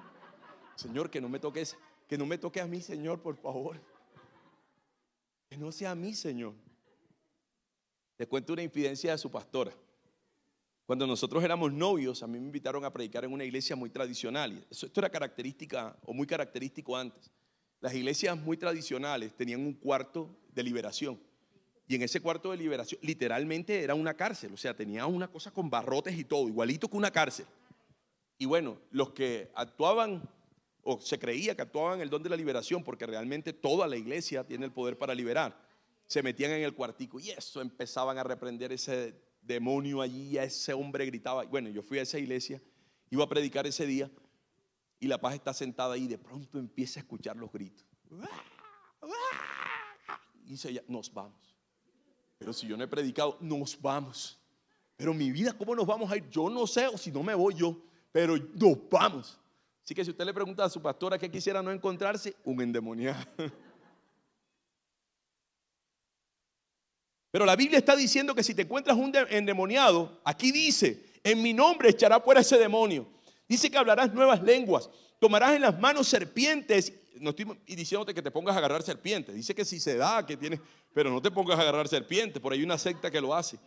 Señor, que no me toques, que no me toque a mí, Señor, por favor. Que no sea a mí, Señor. Les cuento una infidencia de su pastora. Cuando nosotros éramos novios, a mí me invitaron a predicar en una iglesia muy tradicional. Esto era característica o muy característico antes. Las iglesias muy tradicionales tenían un cuarto de liberación. Y en ese cuarto de liberación literalmente era una cárcel. O sea, tenía una cosa con barrotes y todo, igualito que una cárcel. Y bueno, los que actuaban o se creía que actuaban en el don de la liberación, porque realmente toda la iglesia tiene el poder para liberar, se metían en el cuartico y eso empezaban a reprender ese demonio allí, a ese hombre gritaba. Bueno, yo fui a esa iglesia, iba a predicar ese día y la paz está sentada ahí, de pronto empieza a escuchar los gritos. Y dice ella, nos vamos. Pero si yo no he predicado, nos vamos. Pero mi vida, ¿cómo nos vamos a ir? Yo no sé, o si no me voy yo, pero nos vamos. Así que si usted le pregunta a su pastora qué quisiera no encontrarse, un endemoniado. Pero la Biblia está diciendo que si te encuentras un endemoniado, aquí dice, en mi nombre echará fuera ese demonio. Dice que hablarás nuevas lenguas, tomarás en las manos serpientes. No estoy diciéndote que te pongas a agarrar serpientes. Dice que si se da, que tienes, pero no te pongas a agarrar serpientes. Por ahí hay una secta que lo hace.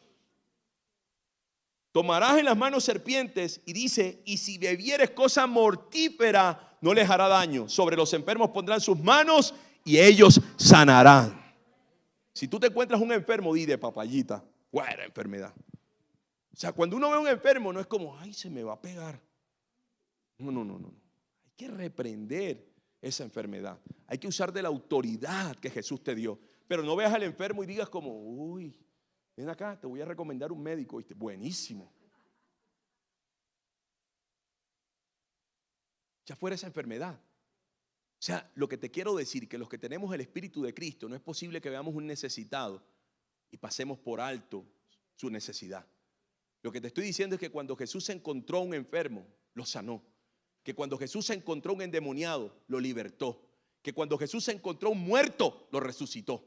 Tomarás en las manos serpientes y dice, y si bebieres cosa mortífera, no les hará daño. Sobre los enfermos pondrán sus manos y ellos sanarán. Si tú te encuentras un enfermo, di de papayita, fuera enfermedad. O sea, cuando uno ve a un enfermo, no es como, ay, se me va a pegar. No. Hay que reprender esa enfermedad. Hay que usar de la autoridad que Jesús te dio. Pero no veas al enfermo y digas como, uy, ven acá, te voy a recomendar un médico. Buenísimo. Ya fuera esa enfermedad. O sea, lo que te quiero decir, que los que tenemos el Espíritu de Cristo, no es posible que veamos un necesitado y pasemos por alto su necesidad. Lo que te estoy diciendo es que cuando Jesús encontró a un enfermo, lo sanó. Que cuando Jesús encontró a un endemoniado, lo libertó. Que cuando Jesús encontró a un muerto, lo resucitó.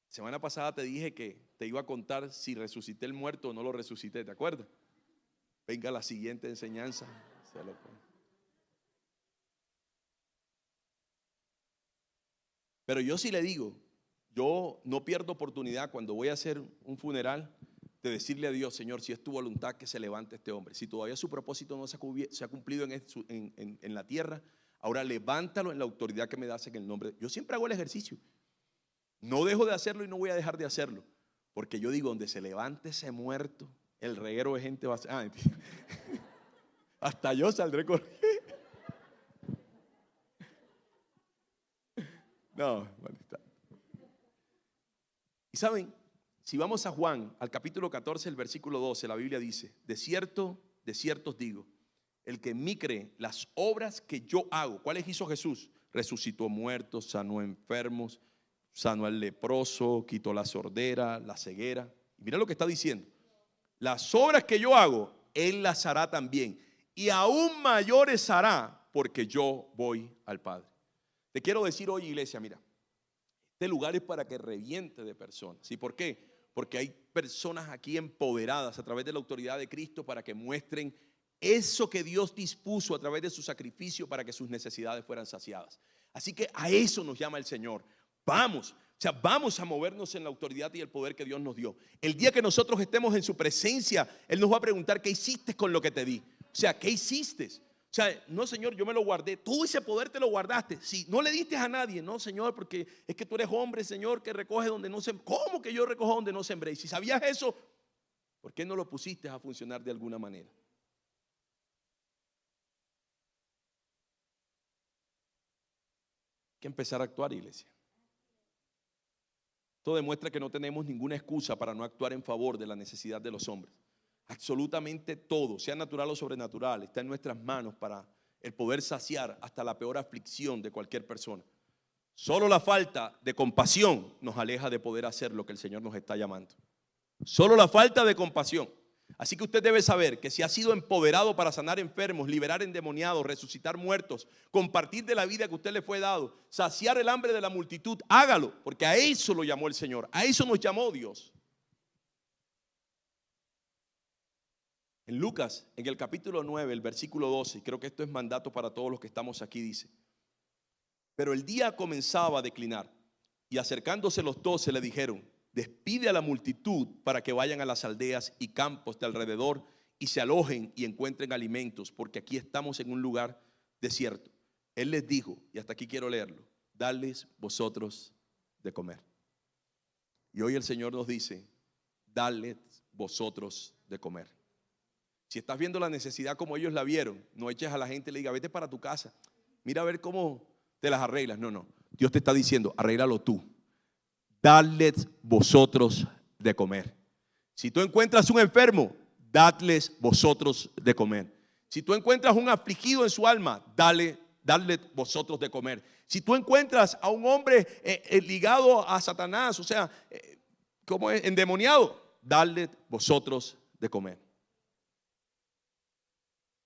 Semana pasada te dije que te iba a contar si resucité el muerto o no lo resucité, ¿te acuerdas? Venga la siguiente enseñanza. Pero yo sí le digo, yo no pierdo oportunidad cuando voy a hacer un funeral de decirle a Dios, Señor, si es tu voluntad que se levante este hombre. Si todavía su propósito no se ha cumplido en la tierra, ahora levántalo en la autoridad que me das en el nombre. Yo siempre hago el ejercicio. No dejo de hacerlo y no voy a dejar de hacerlo. Porque yo digo, donde se levante ese muerto, el reguero de gente va a ser. Hasta yo saldré corriendo. No, bueno, está. Y saben, si vamos a Juan, al capítulo 14, el versículo 12, la Biblia dice, de cierto os digo, el que en mí cree, las obras que yo hago, ¿cuáles hizo Jesús? Resucitó muertos, sanó enfermos, sanó al leproso, quitó la sordera, la ceguera. Y mira lo que está diciendo, las obras que yo hago, Él las hará también, y aún mayores hará, porque yo voy al Padre. Te quiero decir hoy, iglesia, mira, este lugar es para que reviente de personas. ¿Y por qué? Porque hay personas aquí empoderadas a través de la autoridad de Cristo para que muestren eso que Dios dispuso a través de su sacrificio para que sus necesidades fueran saciadas. Así que a eso nos llama el Señor. Vamos, vamos a movernos en la autoridad y el poder que Dios nos dio. El día que nosotros estemos en su presencia, Él nos va a preguntar, ¿qué hiciste con lo que te di? O sea, ¿qué hiciste? O sea, no, Señor, yo me lo guardé. Tú ese poder te lo guardaste. Si no le diste a nadie, no, Señor, porque es que tú eres hombre, Señor, que recoge donde no sembré. ¿Cómo que yo recojo donde no sembré? Y si sabías eso, ¿por qué no lo pusiste a funcionar de alguna manera? Hay que empezar a actuar, iglesia. Esto demuestra que no tenemos ninguna excusa para no actuar en favor de la necesidad de los hombres. Absolutamente todo, sea natural o sobrenatural, está en nuestras manos para el poder saciar hasta la peor aflicción de cualquier persona. Solo la falta de compasión nos aleja de poder hacer lo que el Señor nos está llamando. Solo la falta de compasión. Así que usted debe saber que si ha sido empoderado para sanar enfermos, liberar endemoniados, resucitar muertos, compartir de la vida que usted le fue dado, saciar el hambre de la multitud, hágalo, porque a eso lo llamó el Señor, a eso nos llamó Dios. En Lucas, en el capítulo 9, el versículo 12, creo que esto es mandato para todos los que estamos aquí, dice, pero el día comenzaba a declinar y acercándose los 12 le dijeron, despide a la multitud para que vayan a las aldeas y campos de alrededor y se alojen y encuentren alimentos, porque aquí estamos en un lugar desierto. Él les dijo, y hasta aquí quiero leerlo, dadles vosotros de comer. Y hoy el Señor nos dice, dadles vosotros de comer. Si estás viendo la necesidad como ellos la vieron, no eches a la gente y le digas, vete para tu casa, mira a ver cómo te las arreglas. No, no. Dios te está diciendo, arréglalo tú. Dadles vosotros de comer. Si tú encuentras un enfermo, dadles vosotros de comer. Si tú encuentras un afligido en su alma, dadle vosotros de comer. Si tú encuentras a un hombre ligado a Satanás, o sea, como endemoniado, dadle vosotros de comer.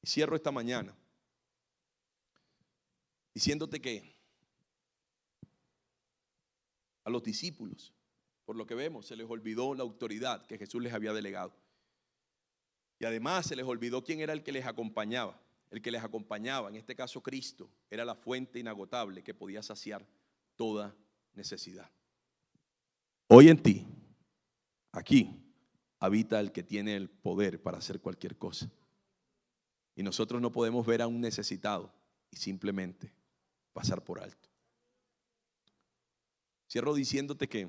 Y cierro esta mañana diciéndote que a los discípulos, por lo que vemos, se les olvidó la autoridad que Jesús les había delegado. Y además se les olvidó quién era el que les acompañaba. El que les acompañaba, en este caso Cristo, era la fuente inagotable que podía saciar toda necesidad. Hoy en ti, aquí, habita el que tiene el poder para hacer cualquier cosa. Y nosotros no podemos ver a un necesitado y simplemente pasar por alto. Cierro diciéndote que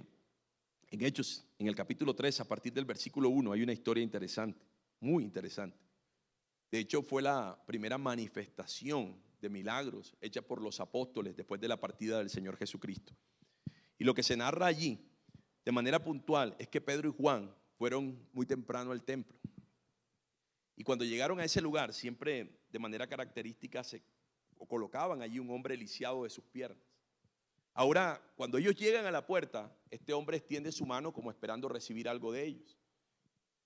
en Hechos, en el capítulo 3, a partir del versículo 1, hay una historia interesante, muy interesante. De hecho, fue la primera manifestación de milagros hecha por los apóstoles después de la partida del Señor Jesucristo. Y lo que se narra allí, de manera puntual, es que Pedro y Juan fueron muy temprano al templo. Y cuando llegaron a ese lugar, siempre de manera característica colocaban allí un hombre lisiado de sus piernas. Ahora, cuando ellos llegan a la puerta, este hombre extiende su mano como esperando recibir algo de ellos.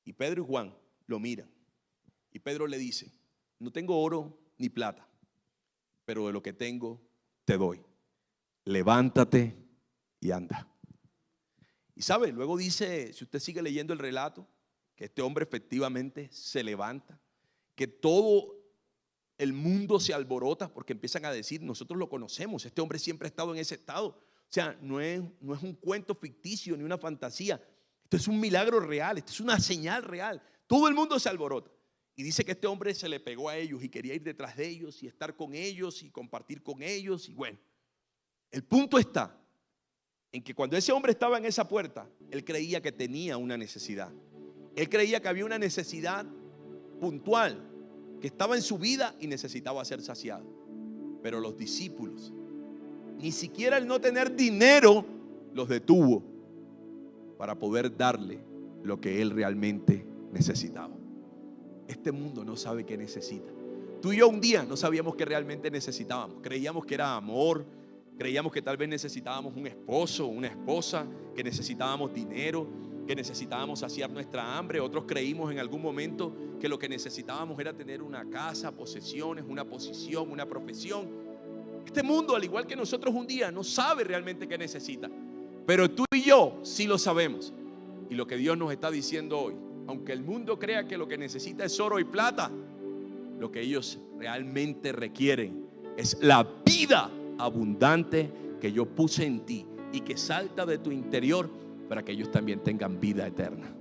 Y Pedro y Juan lo miran. Y Pedro le dice, no tengo oro ni plata, pero de lo que tengo te doy. Levántate y anda. Y sabe, luego dice, si usted sigue leyendo el relato, que este hombre efectivamente se levanta, que todo el mundo se alborota porque empiezan a decir, nosotros lo conocemos, este hombre siempre ha estado en ese estado. O sea, no es un cuento ficticio ni una fantasía, esto es un milagro real, esto es una señal real. Todo el mundo se alborota. Y dice que este hombre se le pegó a ellos y quería ir detrás de ellos y estar con ellos y compartir con ellos. Y bueno, el punto está en que cuando ese hombre estaba en esa puerta, él creía que tenía una necesidad. Él creía que había una necesidad puntual que estaba en su vida y necesitaba ser saciado. Pero los discípulos, ni siquiera el no tener dinero, los detuvo para poder darle lo que él realmente necesitaba. Este mundo no sabe qué necesita. Tú y yo un día no sabíamos qué realmente necesitábamos. Creíamos que era amor, creíamos que tal vez necesitábamos un esposo, una esposa, que necesitábamos dinero, que necesitábamos saciar nuestra hambre. Otros creímos en algún momento que lo que necesitábamos era tener una casa, posesiones, una posición, una profesión. Este mundo, al igual que nosotros un día, no sabe realmente qué necesita. Pero tú y yo sí lo sabemos. Y lo que Dios nos está diciendo hoy, aunque el mundo crea que lo que necesita es oro y plata, lo que ellos realmente requieren es la vida abundante que yo puse en ti y que salta de tu interior para que ellos también tengan vida eterna.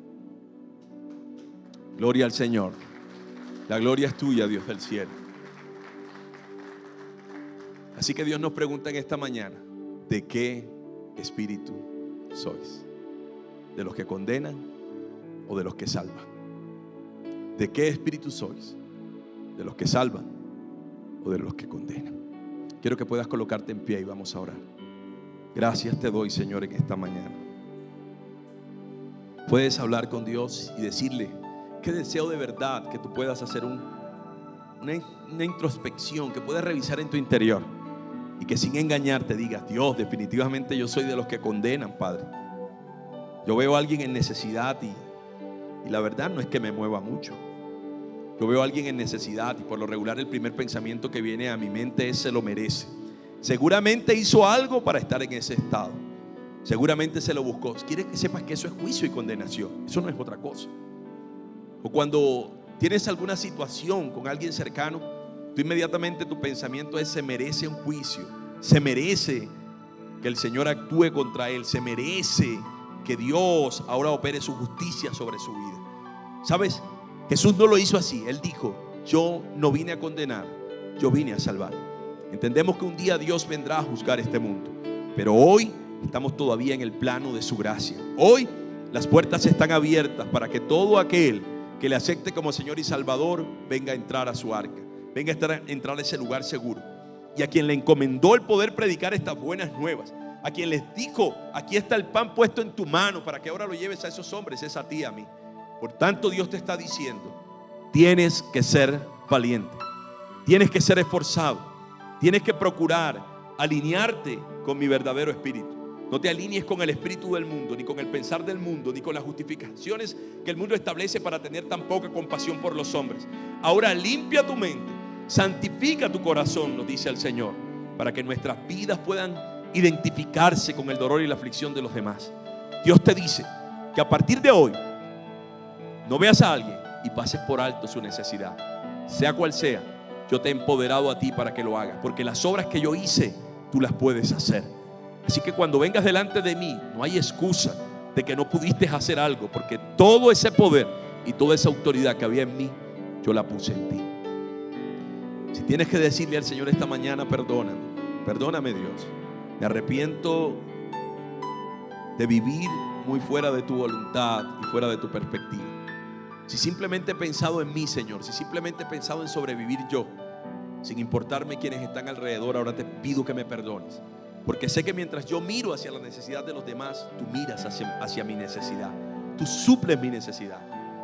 Gloria al Señor. La gloria es tuya, Dios del cielo. Así que Dios nos pregunta en esta mañana, ¿de qué espíritu sois? ¿De los que condenan o de los que salvan? ¿De qué espíritu sois? ¿De los que salvan o de los que condenan? Quiero que puedas colocarte en pie y vamos a orar. Gracias te doy, Señor, en esta mañana. Puedes hablar con Dios y decirle que deseo de verdad que tú puedas hacer una introspección, que puedas revisar en tu interior y que sin engañarte digas, Dios, definitivamente yo soy de los que condenan, Padre. Yo veo a alguien en necesidad y la verdad no es que me mueva mucho. Yo veo a alguien en necesidad y por lo regular el primer pensamiento que viene a mi mente es: se lo merece. Seguramente hizo algo para estar en ese estado. Seguramente se lo buscó. Quiere que sepas que eso es juicio y condenación. Eso no es otra cosa. O cuando tienes alguna situación con alguien cercano, tú inmediatamente tu pensamiento es: se merece un juicio. Se merece que el Señor actúe contra él. Se merece que Dios ahora opere su justicia sobre su vida. ¿Sabes? Jesús no lo hizo así. Él dijo: yo no vine a condenar, yo vine a salvar. Entendemos que un día Dios vendrá a juzgar este mundo, pero hoy estamos todavía en el plano de su gracia. Hoy las puertas están abiertas para que todo aquel que le acepte como Señor y Salvador, venga a entrar a su arca, venga a entrar a ese lugar seguro. Y a quien le encomendó el poder predicar estas buenas nuevas, a quien les dijo: aquí está el pan puesto en tu mano para que ahora lo lleves a esos hombres, es a ti y a mí. Por tanto, Dios te está diciendo: tienes que ser valiente, tienes que ser esforzado, tienes que procurar alinearte con mi verdadero espíritu. No te alinees con el espíritu del mundo, ni con el pensar del mundo, ni con las justificaciones que el mundo establece para tener tan poca compasión por los hombres. Ahora limpia tu mente, santifica tu corazón, nos dice el Señor, para que nuestras vidas puedan identificarse con el dolor y la aflicción de los demás. Dios te dice que a partir de hoy no veas a alguien y pases por alto su necesidad, sea cual sea. Yo te he empoderado a ti para que lo hagas, porque las obras que yo hice, tú las puedes hacer. Así que cuando vengas delante de mí, no hay excusa de que no pudiste hacer algo, porque todo ese poder y toda esa autoridad que había en mí, yo la puse en ti. Si tienes que decirle al Señor esta mañana: perdóname Dios, me arrepiento de vivir muy fuera de tu voluntad y fuera de tu perspectiva. Si simplemente he pensado en mí, Señor, si simplemente he pensado en sobrevivir yo, sin importarme quienes están alrededor, ahora te pido que me perdones. Porque sé que mientras yo miro hacia la necesidad de los demás, tú miras hacia mi necesidad. Tú suples mi necesidad.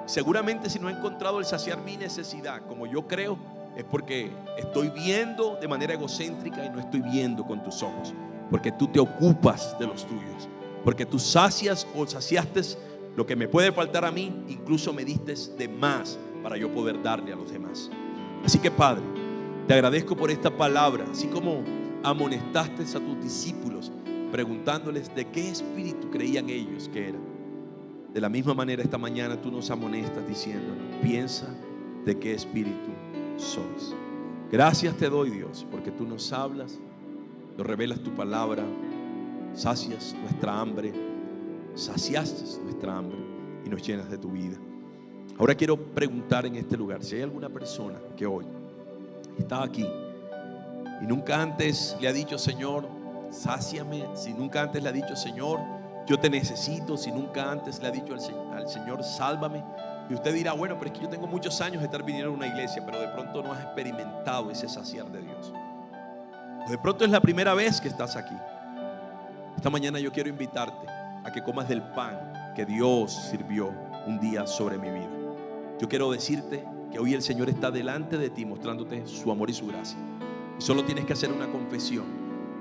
Seguramente si no he encontrado el saciar mi necesidad como yo creo, es porque estoy viendo de manera egocéntrica y no estoy viendo con tus ojos. Porque tú te ocupas de los tuyos. Porque tú sacias o saciaste lo que me puede faltar a mí. Incluso me diste de más para yo poder darle a los demás. Así que, Padre, te agradezco por esta palabra. Así como amonestaste a tus discípulos preguntándoles de qué espíritu creían ellos que era, de la misma manera esta mañana tú nos amonestas diciéndonos: piensa de qué espíritu sois. Gracias te doy, Dios, porque tú nos hablas, nos revelas tu palabra, sacias nuestra hambre, saciaste nuestra hambre y nos llenas de tu vida. Ahora quiero preguntar en este lugar si hay alguna persona que hoy está aquí y nunca antes le ha dicho: Señor, sáciame. Si nunca antes le ha dicho: Señor, yo te necesito. Si nunca antes le ha dicho al Señor: sálvame. Y usted dirá: bueno, pero es que yo tengo muchos años de estar viniendo a una iglesia, pero de pronto no has experimentado ese saciar de Dios. O de pronto es la primera vez que estás aquí. Esta mañana yo quiero invitarte a que comas del pan que Dios sirvió un día sobre mi vida. Yo quiero decirte que hoy el Señor está delante de ti mostrándote su amor y su gracia. Y solo tienes que hacer una confesión,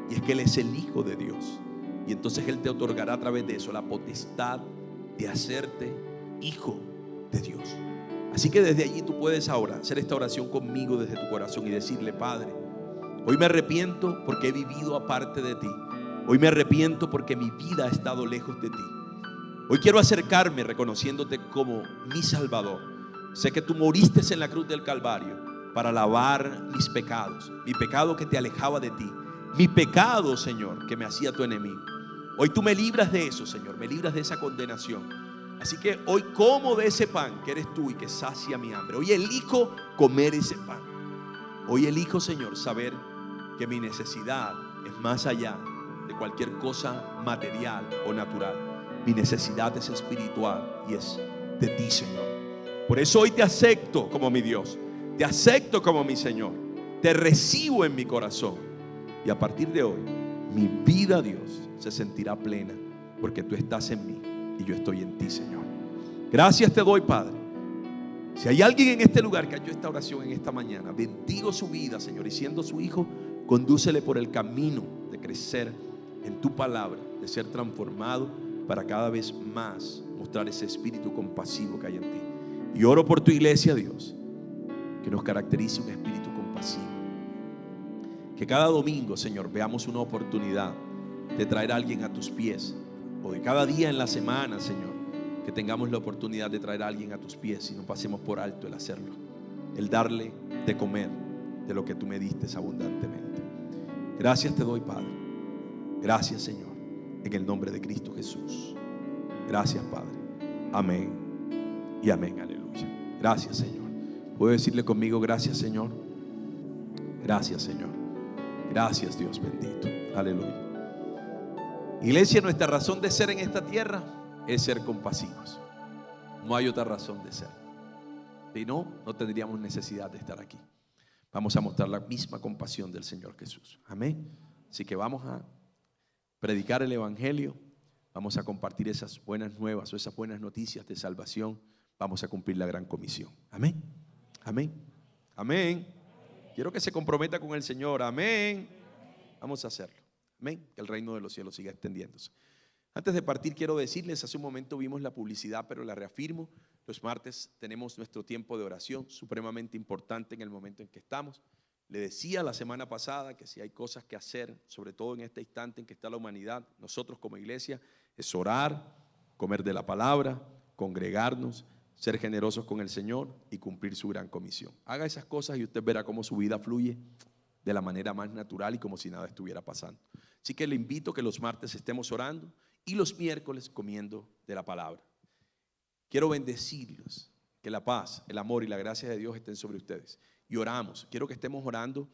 y es que Él es el Hijo de Dios. Y entonces Él te otorgará a través de eso la potestad de hacerte hijo de Dios. Así que desde allí tú puedes ahora hacer esta oración conmigo desde tu corazón y decirle: Padre, hoy me arrepiento porque he vivido aparte de ti. Hoy me arrepiento porque mi vida ha estado lejos de ti. Hoy quiero acercarme reconociéndote como mi Salvador. Sé que tú moriste en la cruz del Calvario para lavar mis pecados, mi pecado que te alejaba de ti, mi pecado, Señor, que me hacía tu enemigo. Hoy tú me libras de eso, Señor, me libras de esa condenación. Así que hoy como de ese pan que eres tú y que sacia mi hambre. Hoy elijo comer ese pan. Hoy elijo, Señor, saber que mi necesidad es más allá de cualquier cosa material o natural. Mi necesidad es espiritual y es de ti, Señor. Por eso hoy te acepto como mi Dios, te acepto como mi Señor, te recibo en mi corazón. Y a partir de hoy, mi vida, Dios, se sentirá plena, porque tú estás en mí y yo estoy en ti, Señor. Gracias te doy, Padre. Si hay alguien en este lugar que ha hecho esta oración en esta mañana, bendigo su vida, Señor, y siendo su hijo, condúcele por el camino de crecer en tu palabra, de ser transformado para cada vez más mostrar ese espíritu compasivo que hay en ti. Y oro por tu iglesia, Dios, que nos caracterice un espíritu compasivo. Que cada domingo, Señor, veamos una oportunidad de traer a alguien a tus pies, o de cada día en la semana, Señor, que tengamos la oportunidad de traer a alguien a tus pies y no pasemos por alto el hacerlo, el darle de comer de lo que tú me diste abundantemente. Gracias te doy, Padre. Gracias, Señor, en el nombre de Cristo Jesús. Gracias, Padre. Amén y amén. Aleluya. Gracias, Señor. ¿Puedo decirle conmigo: gracias, Señor? Gracias, Señor. Gracias, Dios bendito. Aleluya. Iglesia, nuestra razón de ser en esta tierra es ser compasivos. No hay otra razón de ser. Si no, no tendríamos necesidad de estar aquí. Vamos a mostrar la misma compasión del Señor Jesús. Amén. Así que vamos a predicar el Evangelio. Vamos a compartir esas buenas nuevas o esas buenas noticias de salvación. Vamos a cumplir la gran comisión. Amén. Amén. Amén. Quiero que se comprometa con el Señor. Amén. Vamos a hacerlo. Amén. Que el reino de los cielos siga extendiéndose. Antes de partir, quiero decirles, hace un momento vimos la publicidad, pero la reafirmo. Los martes tenemos nuestro tiempo de oración, supremamente importante en el momento en que estamos. Le decía la semana pasada que si hay cosas que hacer, sobre todo en este instante en que está la humanidad, nosotros como iglesia, es orar, comer de la palabra, congregarnos, ser generosos con el Señor y cumplir su gran comisión. Haga esas cosas y usted verá cómo su vida fluye de la manera más natural y como si nada estuviera pasando. Así que le invito a que los martes estemos orando y los miércoles comiendo de la palabra. Quiero bendecirlos, que la paz, el amor y la gracia de Dios estén sobre ustedes. Y oramos, quiero que estemos orando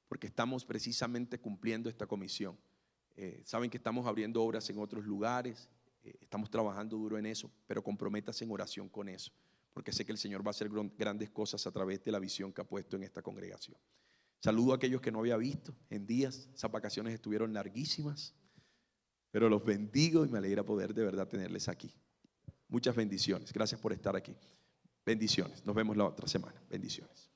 porque estamos precisamente cumpliendo esta comisión. Saben que estamos abriendo obras en otros lugares, estamos trabajando duro en eso, pero comprométase en oración con eso, porque sé que el Señor va a hacer grandes cosas a través de la visión que ha puesto en esta congregación. Saludo a aquellos que no había visto en días, esas vacaciones estuvieron larguísimas, pero los bendigo y me alegra poder de verdad tenerles aquí. Muchas bendiciones. Gracias por estar aquí. Bendiciones. Nos vemos la otra semana. Bendiciones.